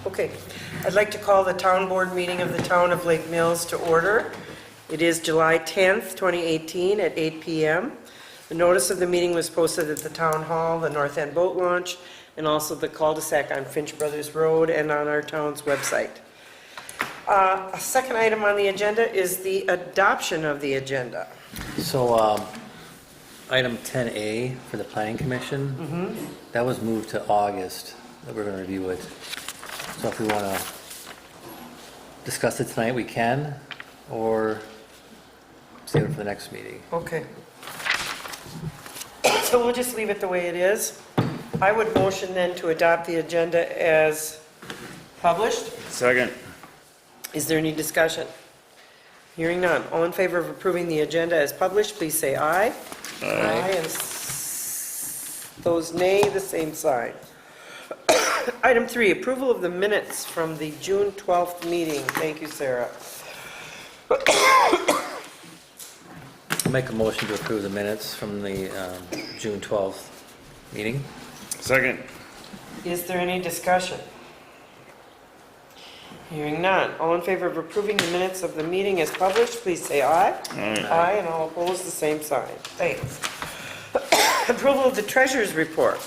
Okay, I'd like to call the town board meeting of the town of Lake Mills to order. It is July 10th, 2018 at 8 p.m. The notice of the meeting was posted at the town hall, the North End Boat Launch, and also the cul-de-sac on Finch Brothers Road and on our town's website. A second item on the agenda is the adoption of the agenda. So, item 10A for the planning commission, that was moved to August, that we're going to review it. So if we want to discuss it tonight, we can, or save it for the next meeting. Okay. So we'll just leave it the way it is. I would motion then to adopt the agenda as published. Second. Is there any discussion? Hearing none. All in favor of approving the agenda as published, please say aye. Aye. And those nay, the same sign. Item 3, approval of the minutes from the June 12th meeting. Thank you, Sarah. I'll make a motion to approve the minutes from the June 12th meeting. Second. Is there any discussion? Hearing none. All in favor of approving the minutes of the meeting as published, please say aye. Aye. Aye, and all opposed, the same sign. Thanks. Approval of the treasurer's report.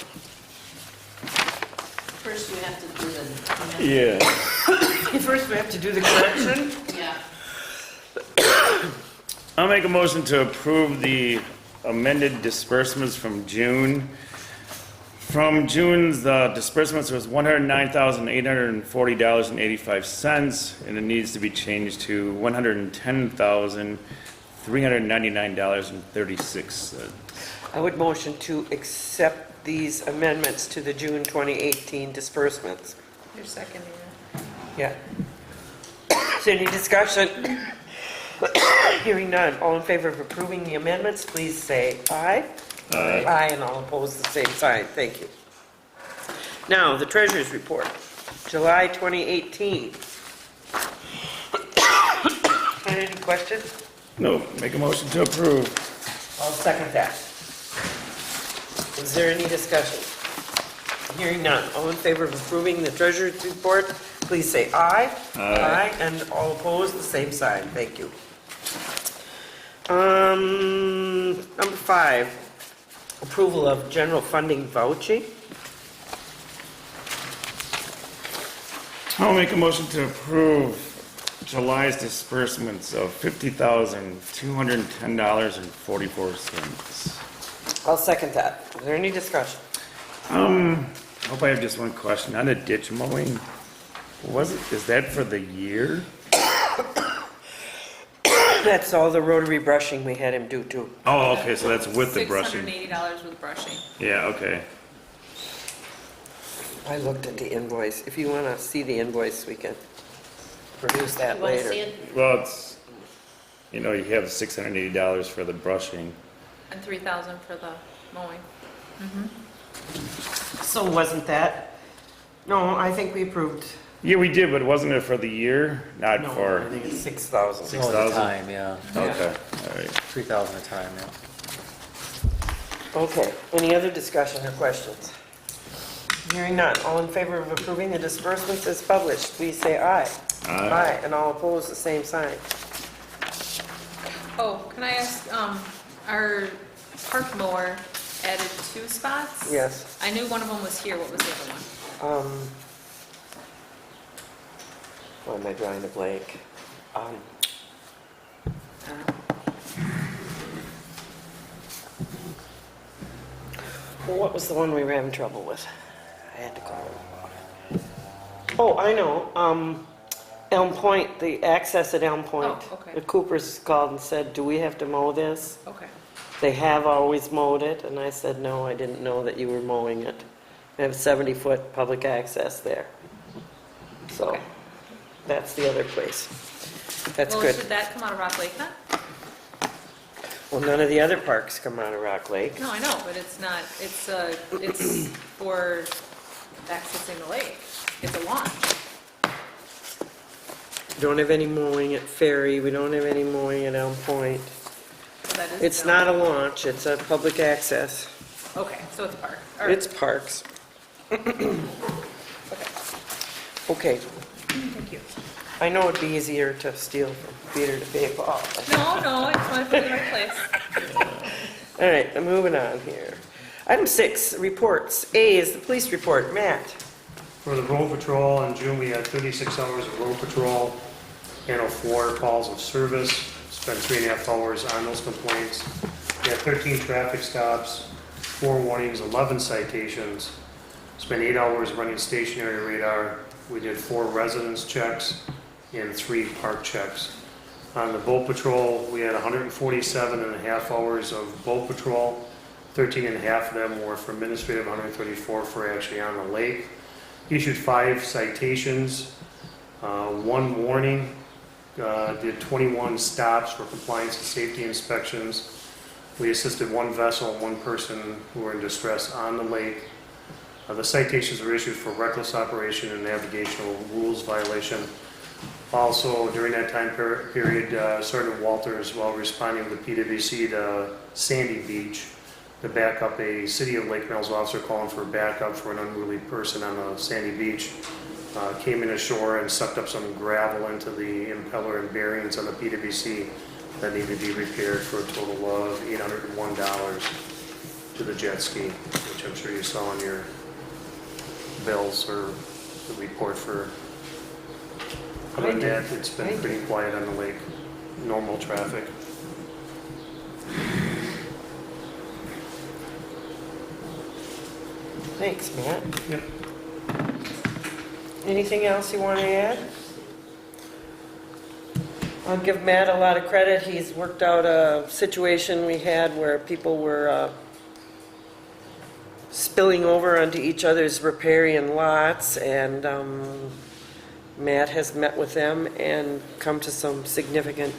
First, we have to do the. Yeah. First, we have to do the correction. Yeah. I'll make a motion to approve the amended disbursements from June. From June's, the disbursements was $109,840.85, and it needs to be changed to $110,399.36. I would motion to accept these amendments to the June 2018 disbursements. You're seconding it. Yeah. Is there any discussion? Hearing none. All in favor of approving the amendments, please say aye. Aye. Aye, and all opposed, the same sign. Thank you. Now, the treasurer's report, July 2018. Any questions? No, make a motion to approve. I'll second that. Is there any discussion? Hearing none. All in favor of approving the treasurer's report, please say aye. Aye. And all opposed, the same sign. Thank you. Number 5, approval of general funding vouching. I'll make a motion to approve July's disbursements of $50,210.44. I'll second that. Is there any discussion? I hope I have just one question. On the ditch mowing, is that for the year? That's all the rotary brushing we had him do too. Oh, okay, so that's with the brushing. $680 with brushing. Yeah, okay. I looked at the invoice. If you want to see the invoice, we can produce that You want to later. see it? Well, it's, you have $680 for the brushing. And $3,000 for the mowing. So wasn't that? No, I think we approved. Yeah, we did, but wasn't it for the year? Not No, I for, think it's 6,000. Oh, at a 6,000? time, yeah. okay, all right. 3,000 a time, yeah. Okay, any other discussion or questions? Hearing none, all in favor of approving the disbursements as published, please say aye. Aye. And all opposed, the same sign. Oh, can I ask, our park mower added 2 spots? Yes. I knew one of them was here. What was the other one? Why am I drawing a blank? What was the one we were having trouble with? I had to call it. Oh, I know. Elm Point, the access at Elm Point. Oh, okay. The Coopers called and said, do we have to mow this? Okay. They have always mowed it, and I said, no, I didn't know that you were mowing it. We have 70-foot public access there. So, Okay. that's the other place. That's Well, good. should that come out of Rock Lake then? Well, none of the other parks come out of Rock Lake. No, I know, but it's not, it's for accessing the lake. It's a launch. We don't have any mowing at Ferry, we don't have any mowing at Elm Point. So that is. It's still- not a launch, it's a public access. Okay, so it's a park. Or- It's parks. Okay. Okay, Thank you. I know it'd be easier to steal from Peter to pay Paul. but- No, I just want to put it in the right place. All right, I'm moving on here. Item 6, reports. A is the police report. Matt? For the road patrol, in June, we had 36 hours of road patrol, handled 4 calls of service, spent 3.5 hours on those complaints. We had 13 traffic stops, 4 warnings, 11 citations, spent 8 hours running stationary radar. We did 4 residence checks and 3 park checks. On the boat patrol, we had 147.5 hours of boat patrol. 13.5 of them were for administrative, 134 for actually on the lake. Issued 5 citations, 1 warning, did 21 stops for compliance and safety inspections. We assisted 1 vessel and 1 person who were in distress on the lake. The citations were issued for reckless operation and navigational rules violation. Also, during that time period, Sergeant Walters, while responding to PWC to Sandy Beach, to back up a City of Lake Mills officer calling for backup for an unruly person on the Sandy Beach, came in ashore and sucked up some gravel into the impeller and bearings on the PWC that needed to be repaired for a total of $801 to the jet ski, which I'm sure you saw on your bills or the report for. Other than that, it's been pretty quiet on the lake, normal traffic. Thanks, Matt. Yep. Anything else you want to add? I'll give Matt a lot of credit. He's worked out a situation we had where people were spilling over onto each other's riparian lots, and Matt has met with them and come to some significant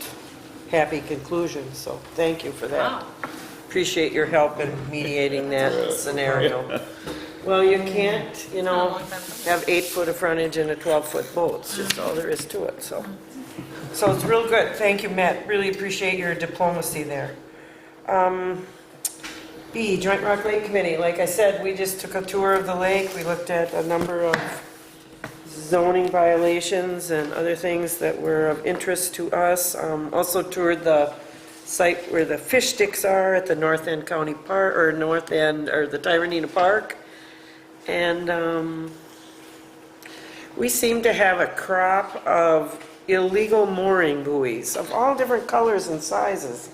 happy conclusions, so thank you for that. Wow. Appreciate your help in mediating that scenario. Well, you can't, Not a long time ago. have 8 foot of frontage in a 12-foot boat. It's just all there is to it, so. So it's real good. Thank you, Matt. Really appreciate your diplomacy there. B, Joint Rock Lake Committee. Like I said, we just took a tour of the lake. We looked at a number of zoning violations and other things that were of interest to us. Also toured the site where the fish sticks are at the North End County Park, or North End, or the Tyranina Park. And we seem to have a crop of illegal mooring buoys of all different colors and sizes.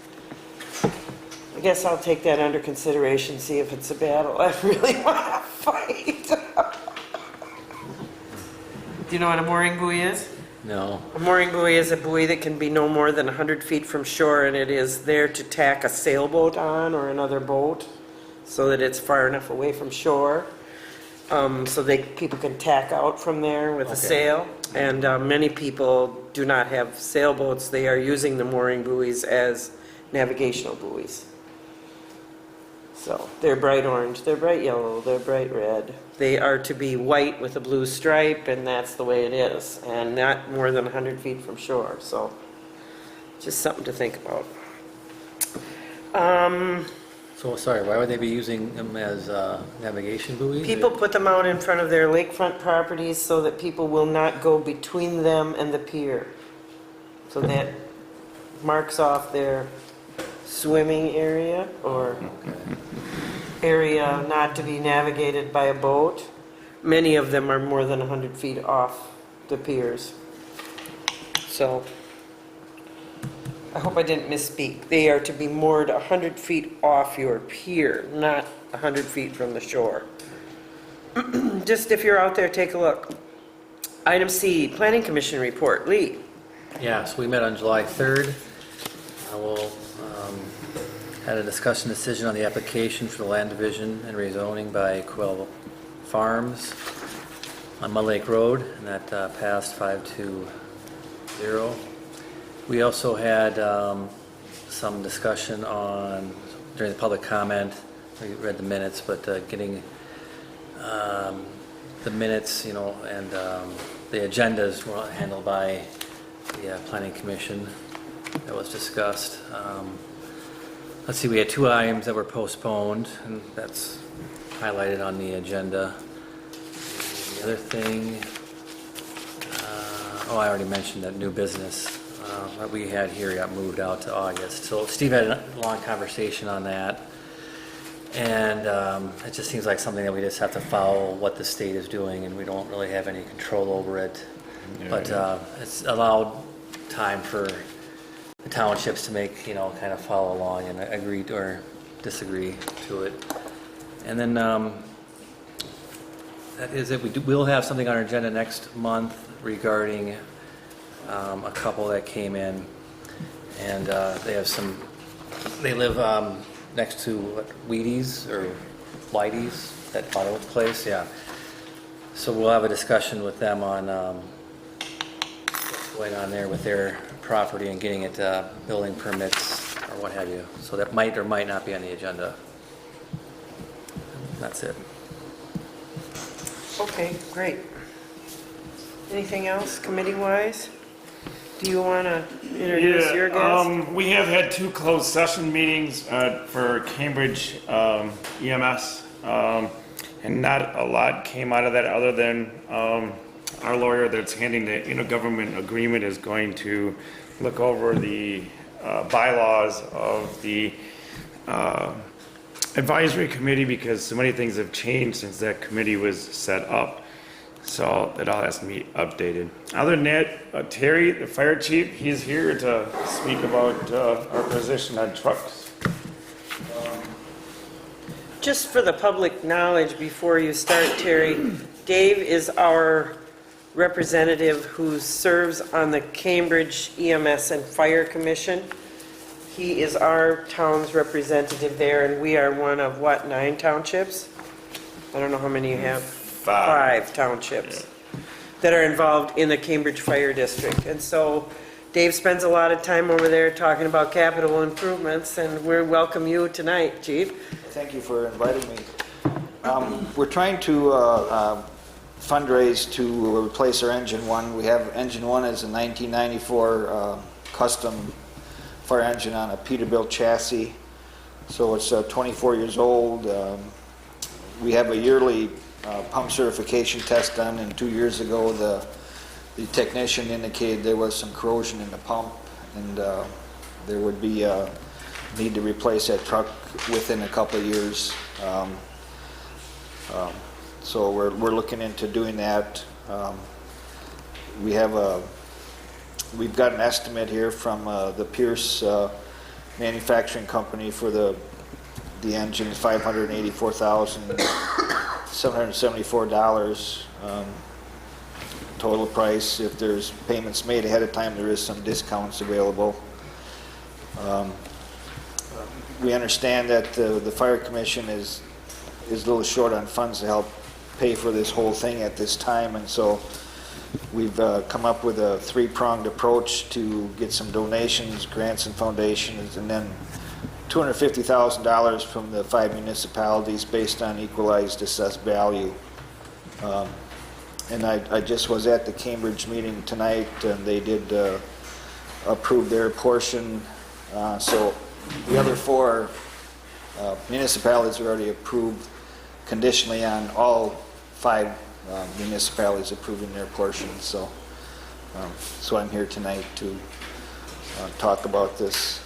I guess I'll take that under consideration, see if it's a battle I really want to fight. Do you know what a mooring buoy is? No. A mooring buoy is a buoy that can be no more than 100 feet from shore, and it is there to tack a sailboat on or another boat so that it's far enough away from shore. So people can tack out from there with a sail. And many people do not have sailboats. They are using the mooring buoys as navigational buoys. So they're bright orange, they're bright yellow, they're bright red. They are to be white with a blue stripe, and that's the way it is, and not more than 100 feet from shore. So just something to think about. So, sorry, why would they be using them as navigation buoys? People put them out in front of their lakefront properties so that people will not go between them and the pier. So that marks off their swimming area or area not to be navigated by a boat. Many of them are more than 100 feet off the piers. So I hope I didn't misspeak. They are to be moored 100 feet off your pier, not 100 feet from the shore. Just if you're out there, take a look. Item C, Planning Commission report. Lee? Yeah, so we met on July 3rd. Had a discussion decision on the application for the land division and rezoning by Quill Farms on Mud Lake Road, and that passed 5-0. We also had some discussion on, during the public comment, we read the minutes, but getting the minutes, and the agendas were handled by the Planning Commission. That was discussed. Let's see, we had 2 items that were postponed, and that's highlighted on the agenda. The other thing oh, I already mentioned that new business that we had here got moved out to August. So Steve had a long conversation on that. And it just seems like something that we just have to follow what the state is doing, and we don't really have any control over it. But it's allowed time for the townships to make, kind of follow along and agree or disagree to it. And then that is it. We'll have something on our agenda next month regarding a couple that came in, and they live next to Wheaties or Whitey's, that auto place, yeah. So we'll have a discussion with them on what's going on there with their property and getting it building permits or what have you. So that might or might not be on the agenda. That's it. Okay, great. Anything else committee-wise? Do you want to introduce your guest? We have had 2 closed session meetings for Cambridge EMS, and not a lot came out of that other than our lawyer that's handling the intergovernment agreement is going to look over the bylaws of the advisory committee because so many things have changed since that committee was set up. So that all has to be updated. Other than that, Terry, the fire chief, he's here to speak about our position on trucks. Just for the public knowledge, before you start, Terry, Dave is our representative who serves on the Cambridge EMS and Fire Commission. He is our town's representative there, and we are one of, 9 townships? I don't know how many you have. 5 townships that are involved in the Cambridge Fire District. And so Dave spends a lot of time over there talking about capital improvements, and we welcome you tonight, Chief. Thank you for inviting me. We're trying to fundraise to replace our engine 1. We have engine 1 is a 1994 custom fire engine on a Peterbilt chassis. So it's 24 years old. We have a yearly pump certification test done, and 2 years ago the technician indicated there was some corrosion in the pump, and there would be a need to replace that truck within a couple of years. So we're looking into doing that. We've got an estimate here from the Pierce manufacturing company for the engine, $584,774 total price. If there's payments made ahead of time, there is some discounts available. We understand that the Fire Commission is a little short on funds to help pay for this whole thing at this time, and so we've come up with a 3-pronged approach to get some donations, grants and foundations, and then $250,000 from the 5 municipalities based on equalized assessed value. And I just was at the Cambridge meeting tonight, and they did approve their portion. So the other 4 municipalities are already approved conditionally on all 5 municipalities approving their portion. So I'm here tonight to talk about this.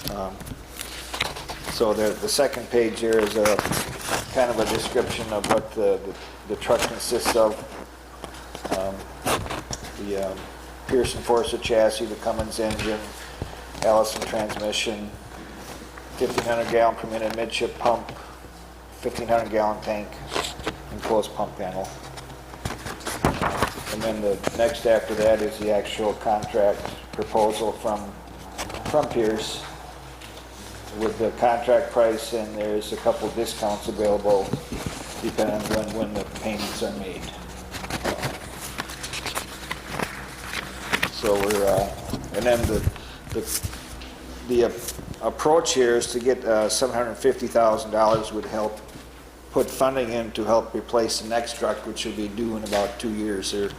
So the second page here is a kind of a description of what the truck consists of. The Pearson Forza chassis, the Cummins engine, Allison transmission, 1,500 gallon per minute midship pump, 1,500 gallon tank, and closed pump panel. And then the next after that is the actual contract proposal from Pierce with the contract price, and there's a couple discounts available depending on when the payments are made. So and then the approach here is to get $750,000 would help put funding in to help replace the next truck, which will be due in about 2 years, or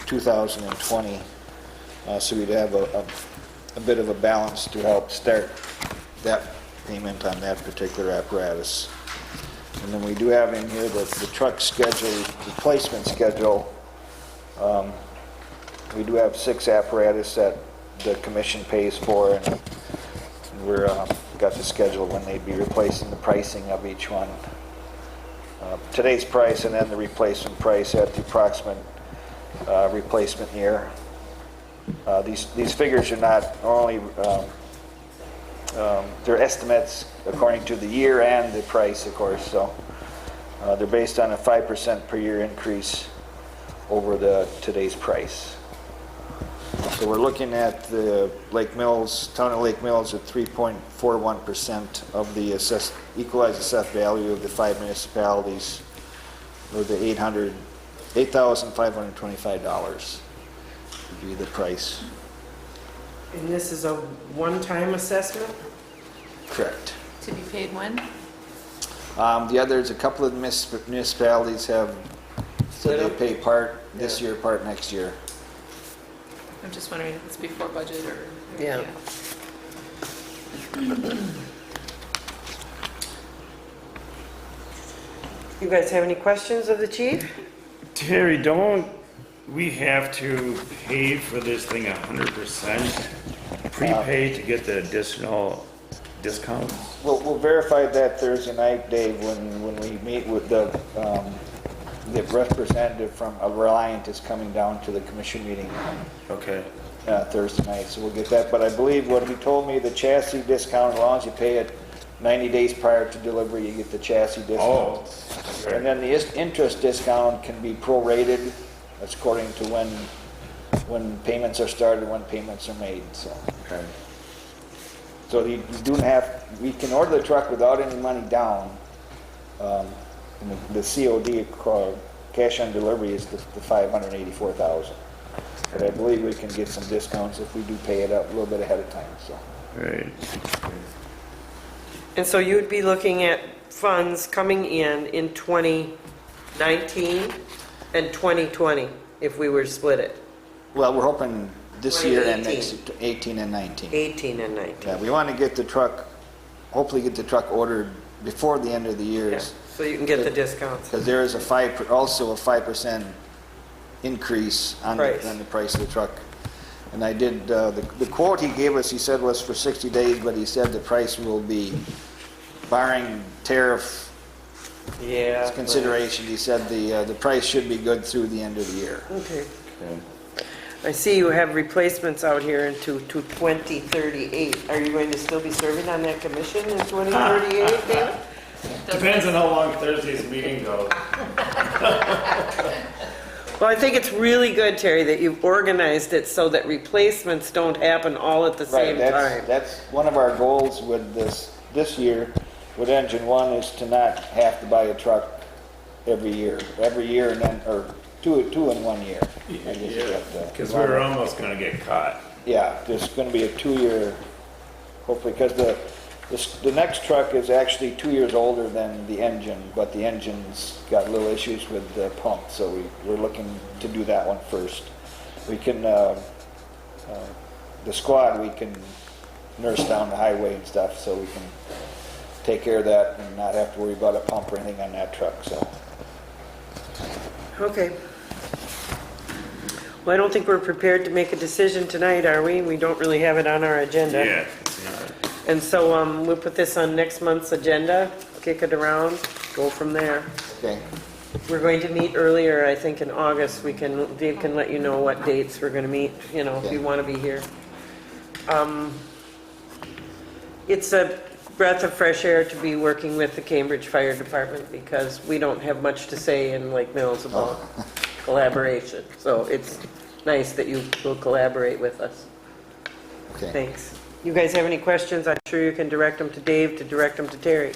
2020. So we'd have a bit of a balance to help start that payment on that particular apparatus. And then we do have in here the truck schedule, replacement schedule. We do have 6 apparatus that the commission pays for, and we're, got the schedule when they'd be replacing the pricing of each one. Today's price and then the replacement price at the approximate replacement year. These figures are not only, they're estimates according to the year and the price, of course, so they're based on a 5% per year increase over today's price. So we're looking at the Lake Mills, town of Lake Mills at 3.41% of the equalized assessed value of the 5 municipalities, or the $8,525 would be the price. And this is a one-time assessment? Correct. To be paid when? The others, a couple of municipalities have said they pay part this year, part next year. I'm just wondering if it's before budget or. Yeah. You guys have any questions of the chief? Terry, don't we have to pay for this thing 100% prepaid to get the additional discounts? We'll verify that Thursday night, Dave, when we meet with the representative from Reliant is coming down to the commission meeting Okay. Thursday night, so we'll get that. But I believe what he told me, the chassis discount, as long as you pay it 90 days prior to delivery, you get the chassis discount. Oh. And then the interest discount can be prorated, that's according to when payments are started, when payments are made, so. Okay. So you do have, we can order the truck without any money down. And the COD, cash on delivery, is the $584,000. But I believe we can get some discounts if we do pay it up a little bit ahead of time, so. Right. And so you'd be looking at funds coming in 2019 and 2020, if we were to split it, Well, we're hoping this year and 2018. next, 18 and 19. 18 and 19. Yeah, we want to get the truck, hopefully get the truck ordered before the end of the year. Yeah, so you can get the discounts. Because there is also a 5% increase on Price. the price of the truck. And I did, the quote he gave us, he said was for 60 days, but he said the price will be, barring tariff Yeah. consideration, he said the price should be good through the end of the year. Okay. Okay. I see you have replacements out here into to 2038. Are you going to still be serving on that commission in 2038, David? Depends on how long Thursday's meeting goes. Well, I think it's really good, Terry, that you've organized it so that replacements don't happen all at the same Right, time. that's one of our goals with this year, with Engine 1, is to not have to buy a truck every year and then, or two in 1 year. I guess is what, Because we're almost gonna get caught. Yeah, there's going to be a 2-year, hopefully, because the next truck is actually 2 years older than the engine, but the engine's got little issues with the pump, so we're looking to do that one first. We can, the squad, we can nurse down the highway and stuff, so we can take care of that and not have to worry about a pump or anything on that truck, so. Okay. Well, I don't think we're prepared to make a decision tonight, are we? We don't really have it on our agenda. Yeah. And so we'll put this on next month's agenda, kick it around, go from there. Okay, We're going to meet earlier, I think in August. Dave can let you know what dates we're going to meet, if you want to be here. It's a breath of fresh air to be working with the Cambridge Fire Department because we don't have much to say in Lake Mills about collaboration. So it's nice that you will collaborate with us. okay. Thanks. You guys have any questions? I'm sure you can direct them to Dave to direct them to Terry.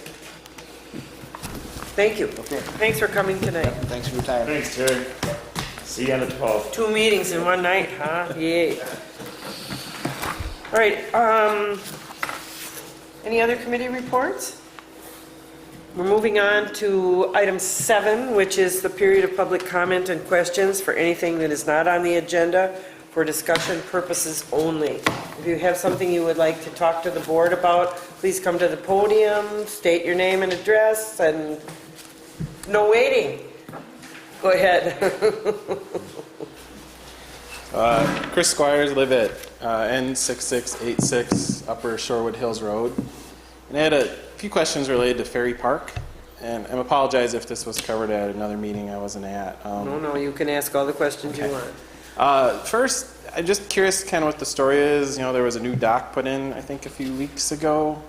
Thank you. Okay. Thanks for coming tonight. Thanks for your time. Thanks, Terry. See you on the 12th. 2 meetings in one night, huh? Yay. All right, any other committee reports? We're moving on to item 7, which is the period of public comment and questions for anything that is not on the agenda for discussion purposes only. If you have something you would like to talk to the board about, please come to the podium, state your name and address, and no waiting. Go ahead. Chris Squires, live at N6686 Upper Shorewood Hills Road. And I had a few questions related to Ferry Park. And I apologize if this was covered at another meeting I wasn't at. No, you can ask all the questions you want. First, I'm just curious kind of what the story is. You know, there was a new dock put in, I think, a few weeks ago.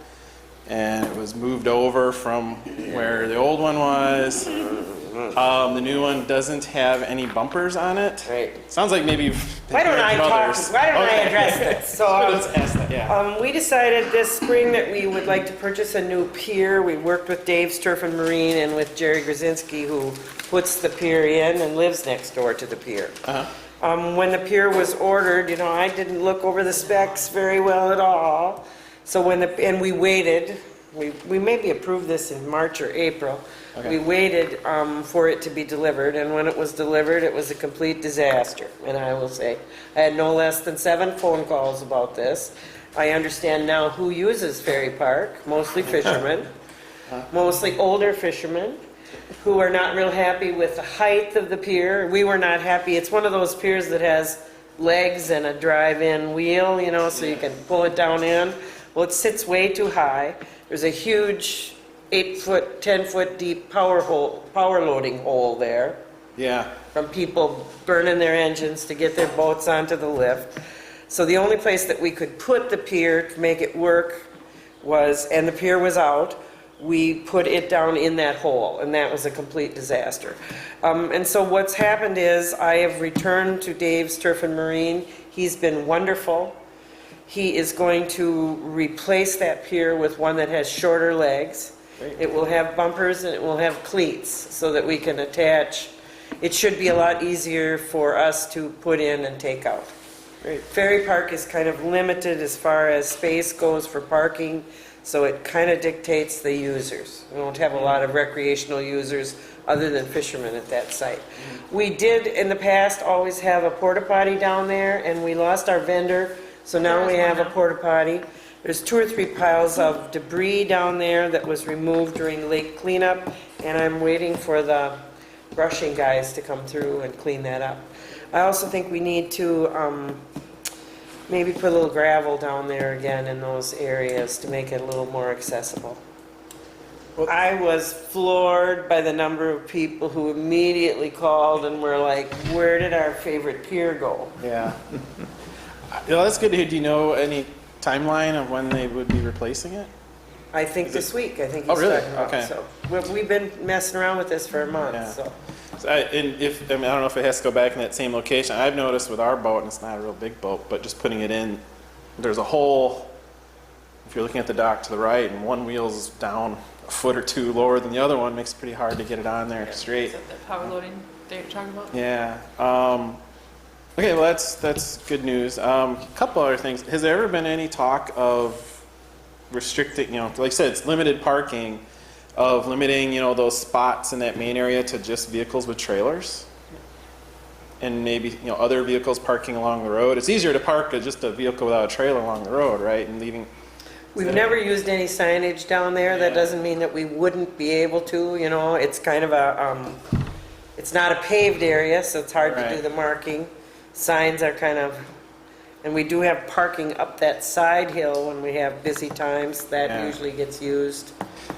And it was moved over from where the old one was. The new one doesn't have any bumpers on it. Right. Sounds like maybe. Why don't I address this? So, Let's ask that, yeah. we decided this spring that we would like to purchase a new pier. We worked with Dave's Turf and Marine and with Jerry Grzinski, who puts the pier in and lives next door to the pier. When the pier was ordered, you know, I didn't look over the specs very well at all. So and we waited, we maybe approved this in March or April. Okay. We waited for it to be delivered, and when it was delivered, it was a complete disaster. And I will say, I had no less than 7 phone calls about this. I understand now who uses Ferry Park, mostly fishermen, mostly older fishermen, who are not real happy with the height of the pier. We were not happy. It's one of those piers that has legs and a drive-in wheel, you know, so you can pull it down in. Well, it sits way too high. There's a huge 8-foot, 10-foot deep power loading hole there Yeah. from people burning their engines to get their boats onto the lift. So the only place that we could put the pier to make it work was, and the pier was out, we put it down in that hole, and that was a complete disaster. And so what's happened is I have returned to Dave's Turf and Marine. He's been wonderful. He is going to replace that pier with one that has shorter legs. It will have bumpers and it will have cleats so that we can attach. It should be a lot easier for us to put in and take out. Ferry Park is kind of limited as far as space goes for parking, so it kind of dictates the users. We won't have a lot of recreational users other than fishermen at that site. We did in the past always have a porta potty down there, and we lost our vendor, so now we have a porta potty. There's 2 or 3 piles of debris down there that was removed during lake cleanup, and I'm waiting for the brushing guys to come through and clean that up. I also think we need to maybe put a little gravel down there again in those areas to make it a little more accessible. I was floored by the number of people who immediately called and were like, where did our favorite pier go? Yeah. You know, that's good to hear. Do you know any timeline of when they would be replacing it? I think this week, I think he's Oh, really? talking about. Okay. So we've been messing around with this for a month, Yeah. so. So I don't know if it has to go back in that same location. I've noticed with our boat, and it's not a real big boat, but just putting it in, there's a hole. If you're looking at the dock to the right, and one wheel's down a foot or 2 lower than the other one, makes it pretty hard to get it on there straight. Is that the power loading that you're talking about? Yeah. Okay, well that's good news. A couple other things. Has there ever been any talk of restricting, you know, like I said, it's limited parking, of limiting, you know, those spots in that main area to just vehicles with trailers? And maybe, you know, other vehicles parking along the road? It's easier to park just a vehicle without a trailer along the road, right? And leaving. We've never used any signage down there. That doesn't mean that we wouldn't be able to, you know. It's kind of a, it's not a paved area, so it's hard to do Right. the marking. Signs are kind of, and we do have parking up that side hill when we have busy times. That Yeah. usually gets used.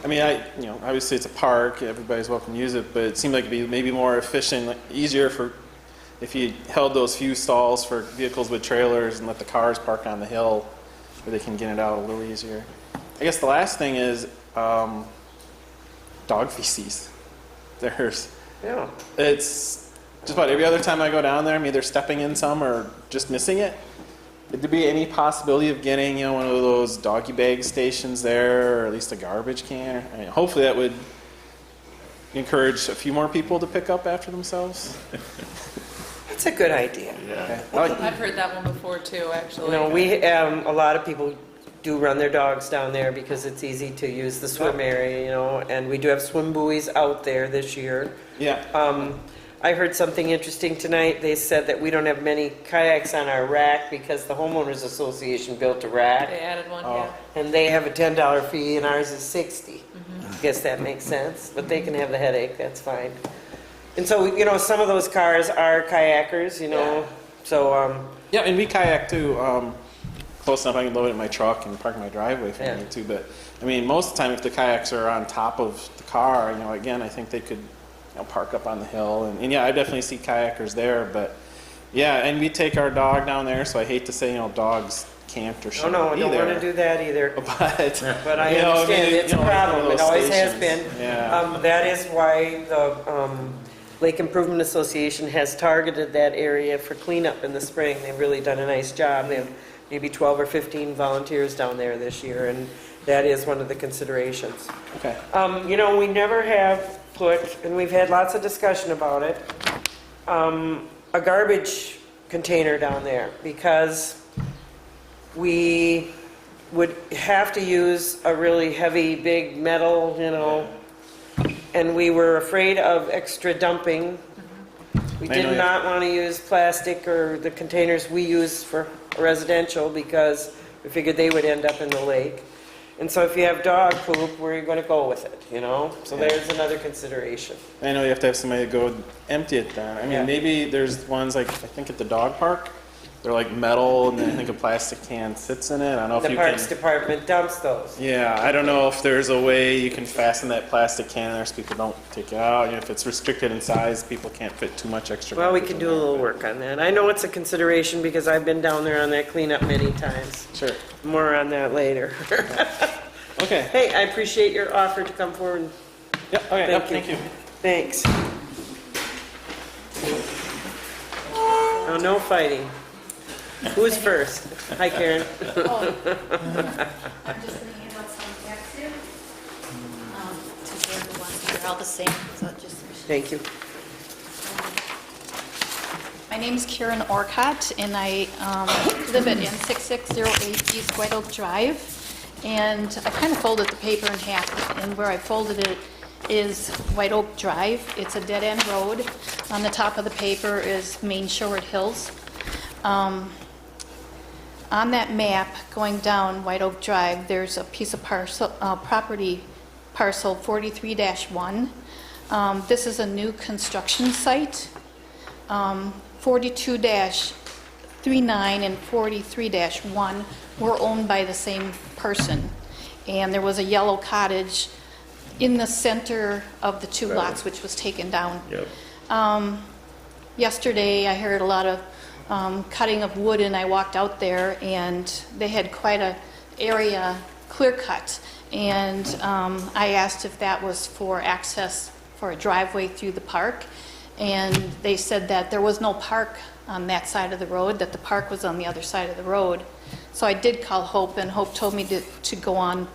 I mean, you know, obviously it's a park, everybody's welcome to use it, but it seemed like it'd be maybe more efficient, like, easier for, if you held those few stalls for vehicles with trailers and let the cars park on the hill where they can get it out a little easier. I guess the last thing is dog feces. Yeah. It's just about every other time I go down there, I'm either stepping in some or just missing it. Would there be any possibility of getting, you know, one of those doggy bag stations there, or at least a garbage can? I mean, hopefully that would encourage a few more people to pick up after themselves. That's a good idea. Okay. I like- I've heard that one before too, actually. You know, we, a lot of people do run their dogs down there because it's easy to use the swim area, you know, and we do have swim buoys out there this year. Yeah. I heard something interesting tonight. They said that we don't have many kayaks on our rack because the homeowners association built a They rack, added one, Oh. yeah. and they have a $10 fee and ours is 60. Guess that makes sense, but they can have the headache, that's fine. And so, you know, some of those cars are kayakers, you know, So, Yeah, and we kayak too, close enough I can load it in my truck and park in my driveway if I Yeah. need to, but, I mean, most of the time if the kayaks are on top of the car, again, I think they could, park up on the hill, and yeah, I definitely see kayakers there, but, yeah, and we take our dog down there, so I hate to say, dogs can't or oh shouldn't no, I be don't there. want to do that either. But But I you know, understand, maybe, it's a like one of problem, it those always has stations. been. Yeah. That is why the Lake Improvement Association has targeted that area for cleanup in the spring. They've really done a nice job. They have maybe 12 or 15 volunteers down there this year, and that is one of the considerations. Okay. We never have put, and we've had lots of discussion about it, a garbage container down there, because we would have to use a really heavy, big metal, and we were afraid of extra dumping. We I know did you- not want to use plastic or the containers we use for residential, because we figured they would end up in the lake. And so if you have dog poop, where are you going to go with it, So Yeah. there's another consideration. I know you have to have somebody to go empty it then. I mean, Yeah. maybe there's ones like, I think at the dog park, they're like metal and then I think a plastic can sits in it. I don't know if The you Parks can. Department dumps those. Yeah, I don't know if there's a way you can fasten that plastic can there so people don't take it out. If it's restricted in size, people can't fit too much extra. Well, we garbage can in do a there, little but- work on that. I know it's a consideration because I've been down there on that cleanup many times. Sure. More on that later. Okay. Hey, I appreciate your offer to come forward. Yeah, okay, yep, Thank thank you. you. Thanks. Oh, no fighting. Who's first? Hi, Karen. I'm just gonna hand out some text here. To share the ones, they're all the same, so just. Thank you. My name is Karen Orcott, and I live at N6608 East White Oak Drive. And I kind of folded the paper in half, and where I folded it is White Oak Drive. It's a dead-end road. On the top of the paper is Main Shoreward Hills. On that map, going down White Oak Drive, there's a piece of property, parcel 43-1. This is a new construction site. 42-39 and 43-1 were owned by the same person. And there was a yellow cottage in the center of the two lots, which was taken down. Yep. Yesterday, I heard a lot of cutting of wood, and I walked out there, and they had quite a area clear cut. And I asked if that was for access for a driveway through the park, and they said that there was no park on that side of the road, that the park was on the other side of the road. So I did call Hope, and Hope told me to go on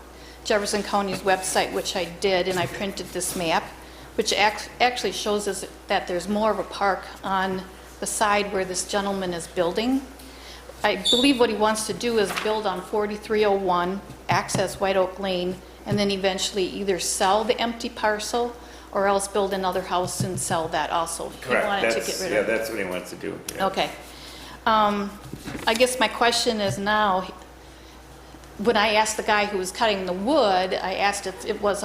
Jefferson County's website, which I did, and I printed this map, which actually shows us that there's more of a park on the side where this gentleman is building. I believe what he wants to do is build on 4301, access White Oak Lane, and then eventually either sell the empty parcel or else build another house and sell that also. He Correct. wanted to That's, get rid yeah, of. that's what he wants to do. Yeah. Okay. I guess my question is now, when I asked the guy who was cutting the wood, I asked if it was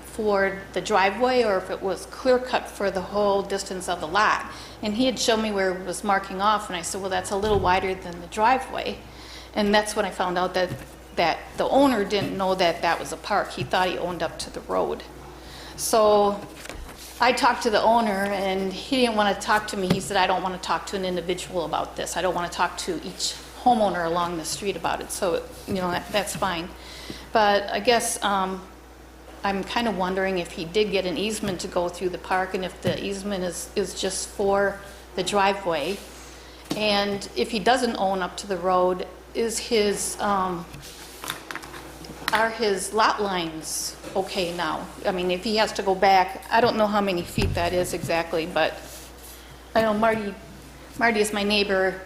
for the driveway or if it was clear cut for the whole distance of the lot. And he had shown me where it was marking off, and I said, well, that's a little wider than the driveway. And that's when I found out that the owner didn't know that that was a park. He thought he owned up to the road. So I talked to the owner, and he didn't want to talk to me. He said, I don't want to talk to an individual about this. I don't want to talk to each homeowner along the street about it. So, that's fine. But I guess I'm kind of wondering if he did get an easement to go through the park, and if the easement is just for the driveway. And if he doesn't own up to the road, are his lot lines okay now? I mean, if he has to go back, I don't know how many feet that is exactly, but I know Marty is my neighbor,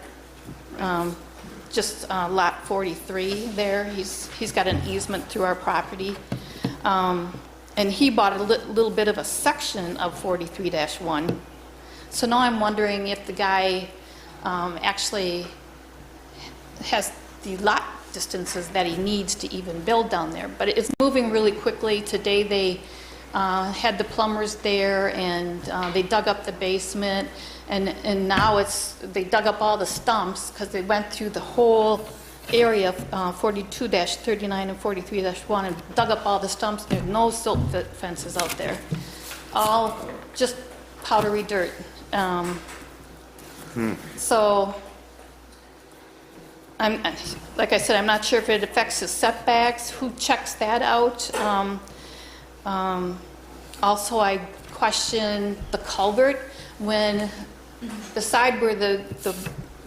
just lot 43 there. He's got an easement through our property. And he bought a little bit of a section of 43-1. So now I'm wondering if the guy actually has the lot distances that he needs to even build down there. But it's moving really quickly. Today they had the plumbers there, and they dug up the basement, And now they dug up all the stumps because they went through the whole area, 42-39 and 43-1, and dug up all the stumps. There's no silt fences out there. All just powdery dirt. So, like I said, I'm not sure if it affects the setbacks. Who checks that out? Also, I question the culvert. When the side where the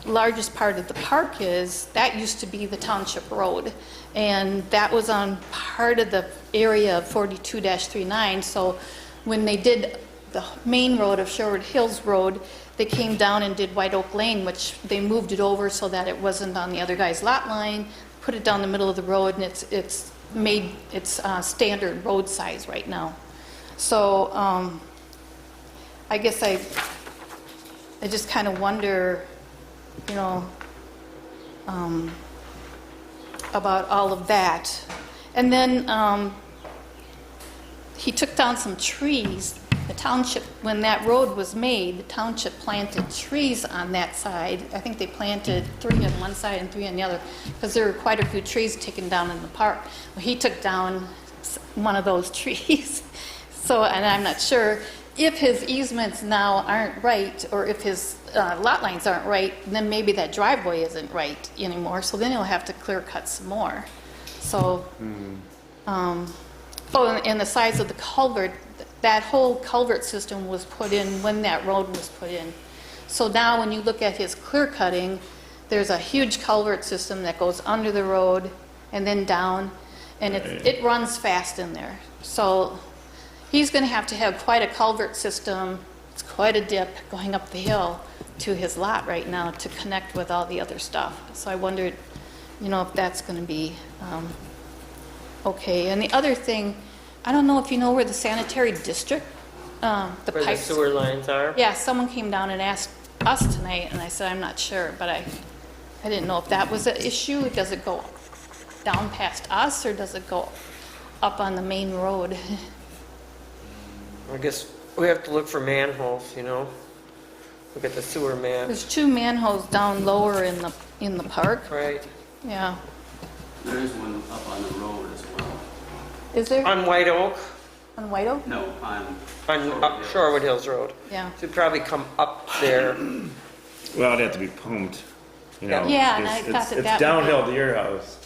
largest part of the park is, that used to be the township road. And that was on part of the area of 42-39. So when they did the main road of Sherwood Hills Road, they came down and did White Oak Lane, which they moved it over so that it wasn't on the other guy's lot line, put it down the middle of the road, and it's standard road size right now. So I guess I just kind of wonder, you know, about all of that. And then he took down some trees. The township, when that road was made, the township planted trees on that side. I think they planted 3 on one side and 3 on the other, because there were quite a few trees taken down in the park. Well, he took down one of those trees. So, and I'm not sure if his easements now aren't right, or if his lot lines aren't right, then maybe that driveway isn't right anymore. So then he'll have to clear cut some more. So, and the size of the culvert, that whole culvert system was put in when that road was put in. So now when you look at his clear cutting, there's a huge culvert system that goes under the road and then down, and it runs fast in there. So he's going to have quite a culvert system. It's quite a dip going up the hill to his lot right now to connect with all the other stuff. So I wondered, you know, if that's going to be okay. And the other thing, I don't know if you know where the sanitary district, the Where the pipes. sewer lines are? Yeah, someone came down and asked us tonight, and I said, I'm not sure, but I didn't know if that was an issue. Does it go down past us, or does it go up on the main road? I guess we have to look for manholes, you know? Look at the sewer map. There's 2 manholes down lower in the park. Right. Yeah. There is one up on the road as well. Is there? On White Oak? On White Oak? No, on. On Shorewood Hills Road. Yeah. So you'd probably come up there. Well, it'd have to be pumped, you know. Yeah, and I It's- thought that It's would downhill to your house.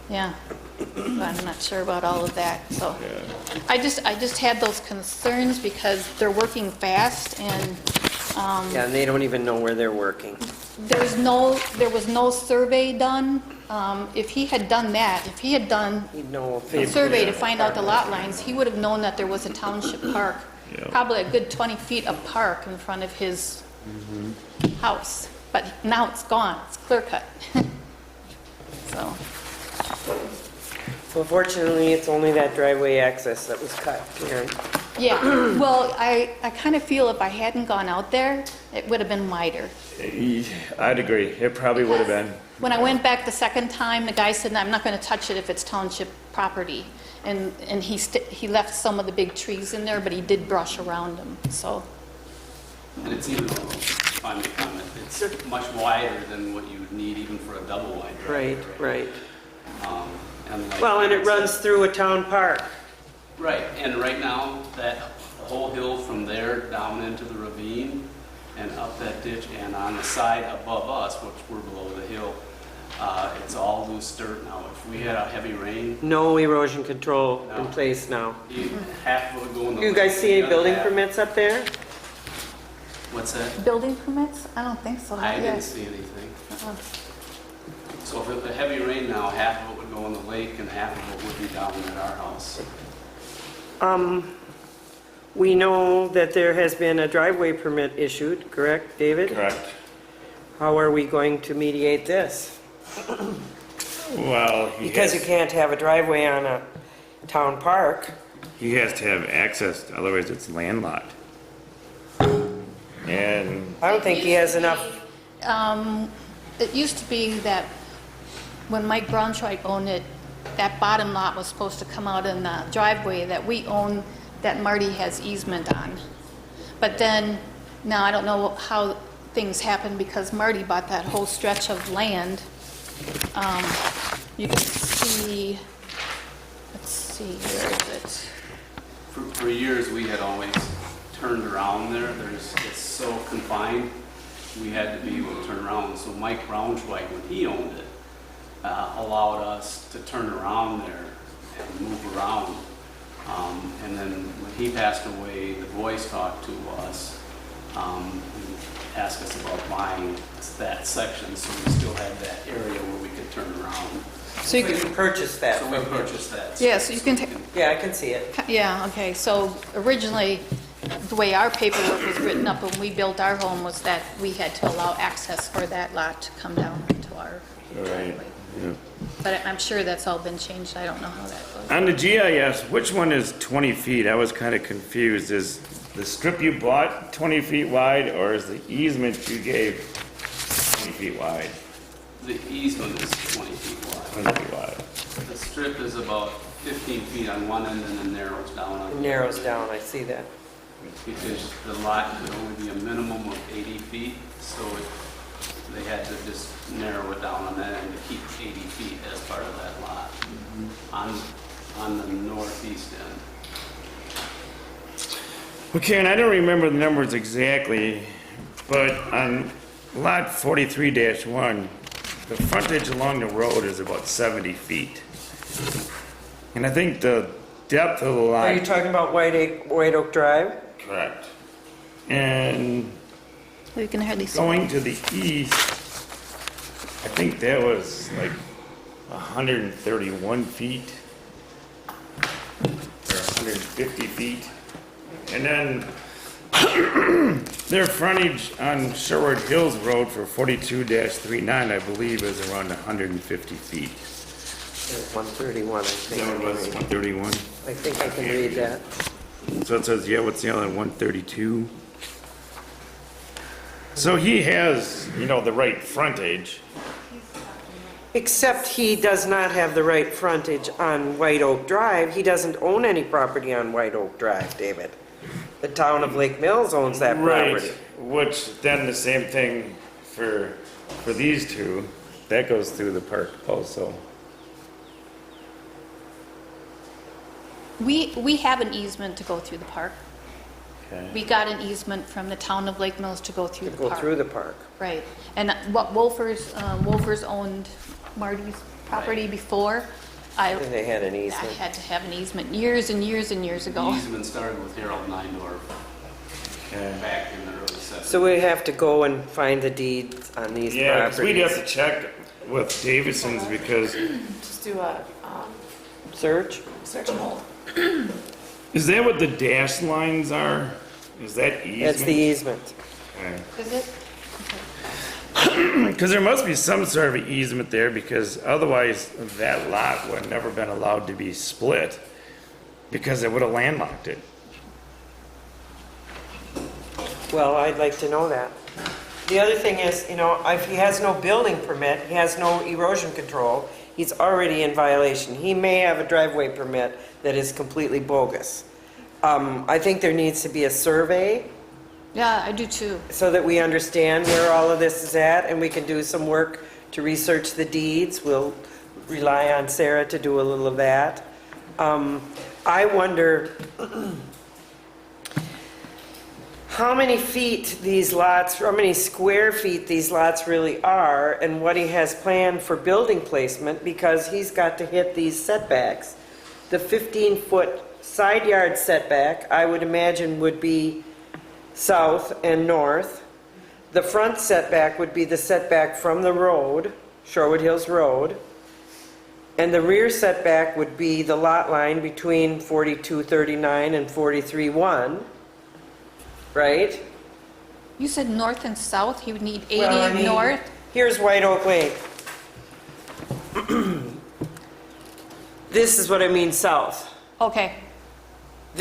Yeah. But I'm not sure about all of that, so. Yeah. I just had those concerns because they're working fast, and Yeah, and they don't even know where they're working. there was no survey done. If he had done that, if he had done You'd know if a they... survey to find out the lot lines, he would have known that there was a township park, Yeah. probably a good 20 feet of park in front of his house. But now it's gone, it's clear cut. So, Well, fortunately, it's only that driveway access that was cut, Karen. yeah, well, I kind of feel if I hadn't gone out there, it would have been wider. I'd agree. It probably would have been. When I went back the second time, the guy said, I'm not going to touch it if it's township property. And he left some of the big trees in there, but he did brush around them, so. And it's even, if I may comment, it's much wider than what you would need even for a double wide driveway. Right. Like Well, and it Karen said- runs through a town park. Right, and right now, that whole hill from there down into the ravine and up that ditch and on the side above us, which we're below the hill, it's all loose dirt now. If we had a heavy rain, No erosion control in No. place now. half of it would go in the. You guys lake, see any the other building half- permits up there? What's that? Building permits? I don't think so. I didn't Yes. see anything. Uh-uh. So if it was a heavy rain now, half of it would go in the lake and half of it would be down at our house. We know that there has been a driveway permit issued, correct, David? Correct. How are we going to mediate this? Well, Because you can't have a driveway on a town park. he has to have access, otherwise it's landlocked. And I don't think he has enough. It used to be that when Mike Braunschweig owned it, that bottom lot was supposed to come out in the driveway that we own, that Marty has easement on. But then Now, I don't know how things happened because Marty bought that whole stretch of land. You can see, let's see, where is it? For years, we had always turned around there. It's so confined, we had to be able to turn around. So Mike Braunschweig, when he owned it, allowed us to turn around there and move around. And then when he passed away, the boys talked to us and asked us about buying that section, so we still had that area where we could turn around. So you You can, purchased that So we from him. purchased that. yeah, so you can, Yeah, I can see it. yeah, okay, so originally, the way our paperwork was written up when we built our home was that we had to allow access for that lot to come down to our driveway. But I'm sure that's all been changed, I don't know how that goes. On the GIS, which one is 20 feet? I was kind of confused. Is the strip you bought 20 feet wide, or is the easement you gave 20 feet wide? The easement is 20 feet wide. 20 feet wide. The strip is about 15 feet on one end and then narrows down on It the narrows down, I see that. because the lot could only be a minimum of 80 feet, so they had to just narrow it down on that end to keep 80 feet as part of that lot on the northeast end. Okay, and I don't remember the numbers exactly, but on lot 43-1, the frontage along the road is about 70 feet. And I think the depth of the lot... Are you talking about White Oak Drive? Correct. And You can hardly see. going to the east, I think that was like 131 feet, or 150 feet. And then their frontage on Sherwood Hills Road for 42-39, I believe, is around 150 feet. 131, I think. That was 131. I think I can read that. So it says, yeah, what's the other, 132? So he has, the right frontage. Except he does not have the right frontage on White Oak Drive. He doesn't own any property on White Oak Drive, David. The town of Lake Mills owns that property. Right, which then the same thing for these two, that goes through the park also. We have an easement to go through the park. Okay. We got an easement from the town of Lake Mills to go through the Go park. through the park. Right, and what Wolfers owned Marty's property before. And they had an I easement. had to have an easement years and years and years The ago. easement started with Harold Neindorf Okay. back in the early 70s. So we have to go and find the deeds on these Yeah, because we'd have properties. to check with Davidson's because, Just do a Search? search and hold. is that what the dash lines are? Is that easement? That's the easement. Is it? Because there must be some sort of easement there because otherwise that lot would have never been allowed to be split because it would have landlocked it. Well, I'd like to know that. The other thing is, if he has no building permit, he has no erosion control, he's already in violation. He may have a driveway permit that is completely bogus. I think there needs to be a survey Yeah, I do too. so that we understand where all of this is at and we can do some work to research the deeds. We'll rely on Sarah to do a little of that. I wonder how many square feet these lots really are and what he has planned for building placement because he's got to hit these setbacks. The 15-foot side yard setback, I would imagine, would be south and north. The front setback would be the setback from the road, Sherwood Hills Road. And the rear setback would be the lot line between 4239 and 431, right? You said north and south, he would need 80 Well, I mean, north? Here's White Oak Lake. This is what I mean south. Okay,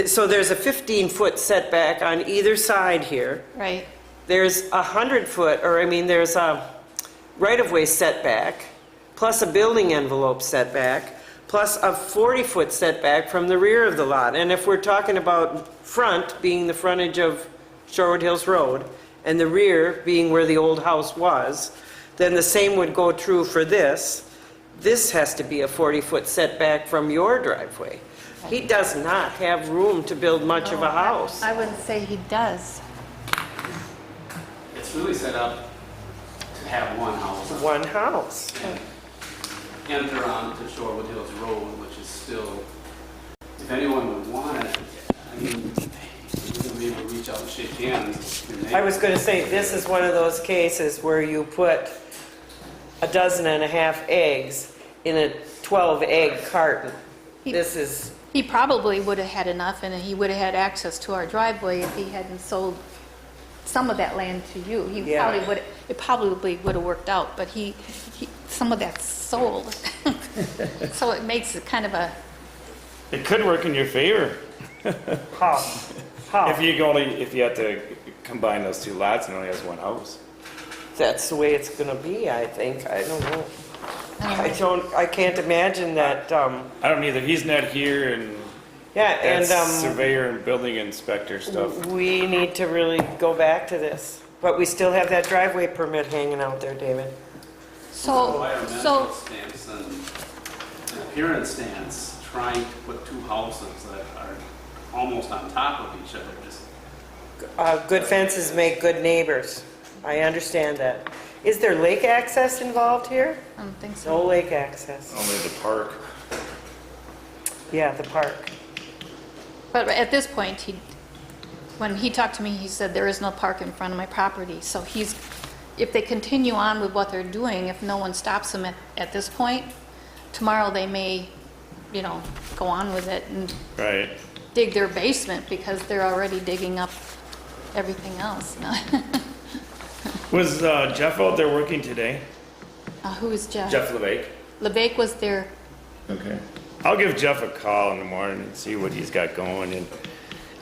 So there's a 15-foot setback on either side here. right. There's a 100-foot, there's a right-of-way setback, plus a building envelope setback, plus a 40-foot setback from the rear of the lot. And if we're talking about front being the frontage of Shorewood Hills Road, and the rear being where the old house was, then the same would go true for this. This has to be a 40-foot setback from your driveway. He does not have room to build much of a house. I wouldn't say he does. It's really set up to have one house. One house. And enter onto Shorewood Hills Road, which is still, if anyone would want it, I mean, you're gonna be able to reach out and shake hands with your I was neighbors. going to say, this is one of those cases where you put 12.5 eggs in a 12-egg carton. He- This is, He probably would have had enough, and he would have had access to our driveway if he hadn't sold some of that land to you. Yeah. It probably would have worked out, but some of that's sold. So it makes it kind of a, It could work in your favor how? How? if you have to combine those two lots and only has one house. That's the way it's going to be, I think. I don't know. I can't imagine that, I don't either. He's not here, and yeah, and that's surveyor and building inspector stuff. we need to really go back to this. But we still have that driveway permit hanging out there, David. so, Environmental stance and an appearance stance, trying to put two houses that are almost on top of each other, just, Good fences make good neighbors. I understand that. Is there lake access involved here? I don't think No so. lake access. Only the park. Yeah, the park. But at this point, when he talked to me, he said there is no park in front of my property. So if they continue on with what they're doing, if no one stops them at this point, tomorrow they may, go on with it and Right. dig their basement because they're already digging up everything else. Was Jeff out there working today? Who is Jeff? Jeff LeBake? LeBake was there. Okay. I'll give Jeff a call in the morning and see what he's got going. And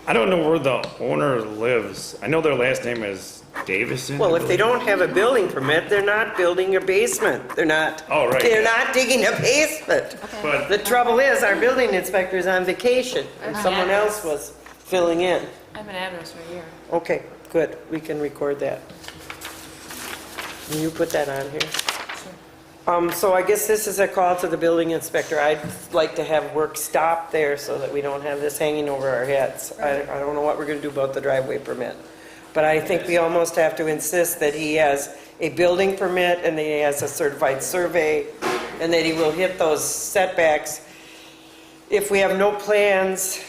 I don't know where the owner lives. I know their last name is Davison. Well, if they don't have a building permit, they're not building a basement. They're not. Oh, right. They're not digging a basement. But The trouble is, our building inspector's on vacation, and someone else was filling in. I have an address right here. Okay, good, we can record that. Can you put that on here? So I guess this is a call to the building inspector. I'd like to have work stop there so that we don't have this hanging over our heads. I don't know what we're gonna do about the driveway permit. But I think we almost have to insist that he has a building permit and that he has a certified survey and that he will hit those setbacks. If we have no plans,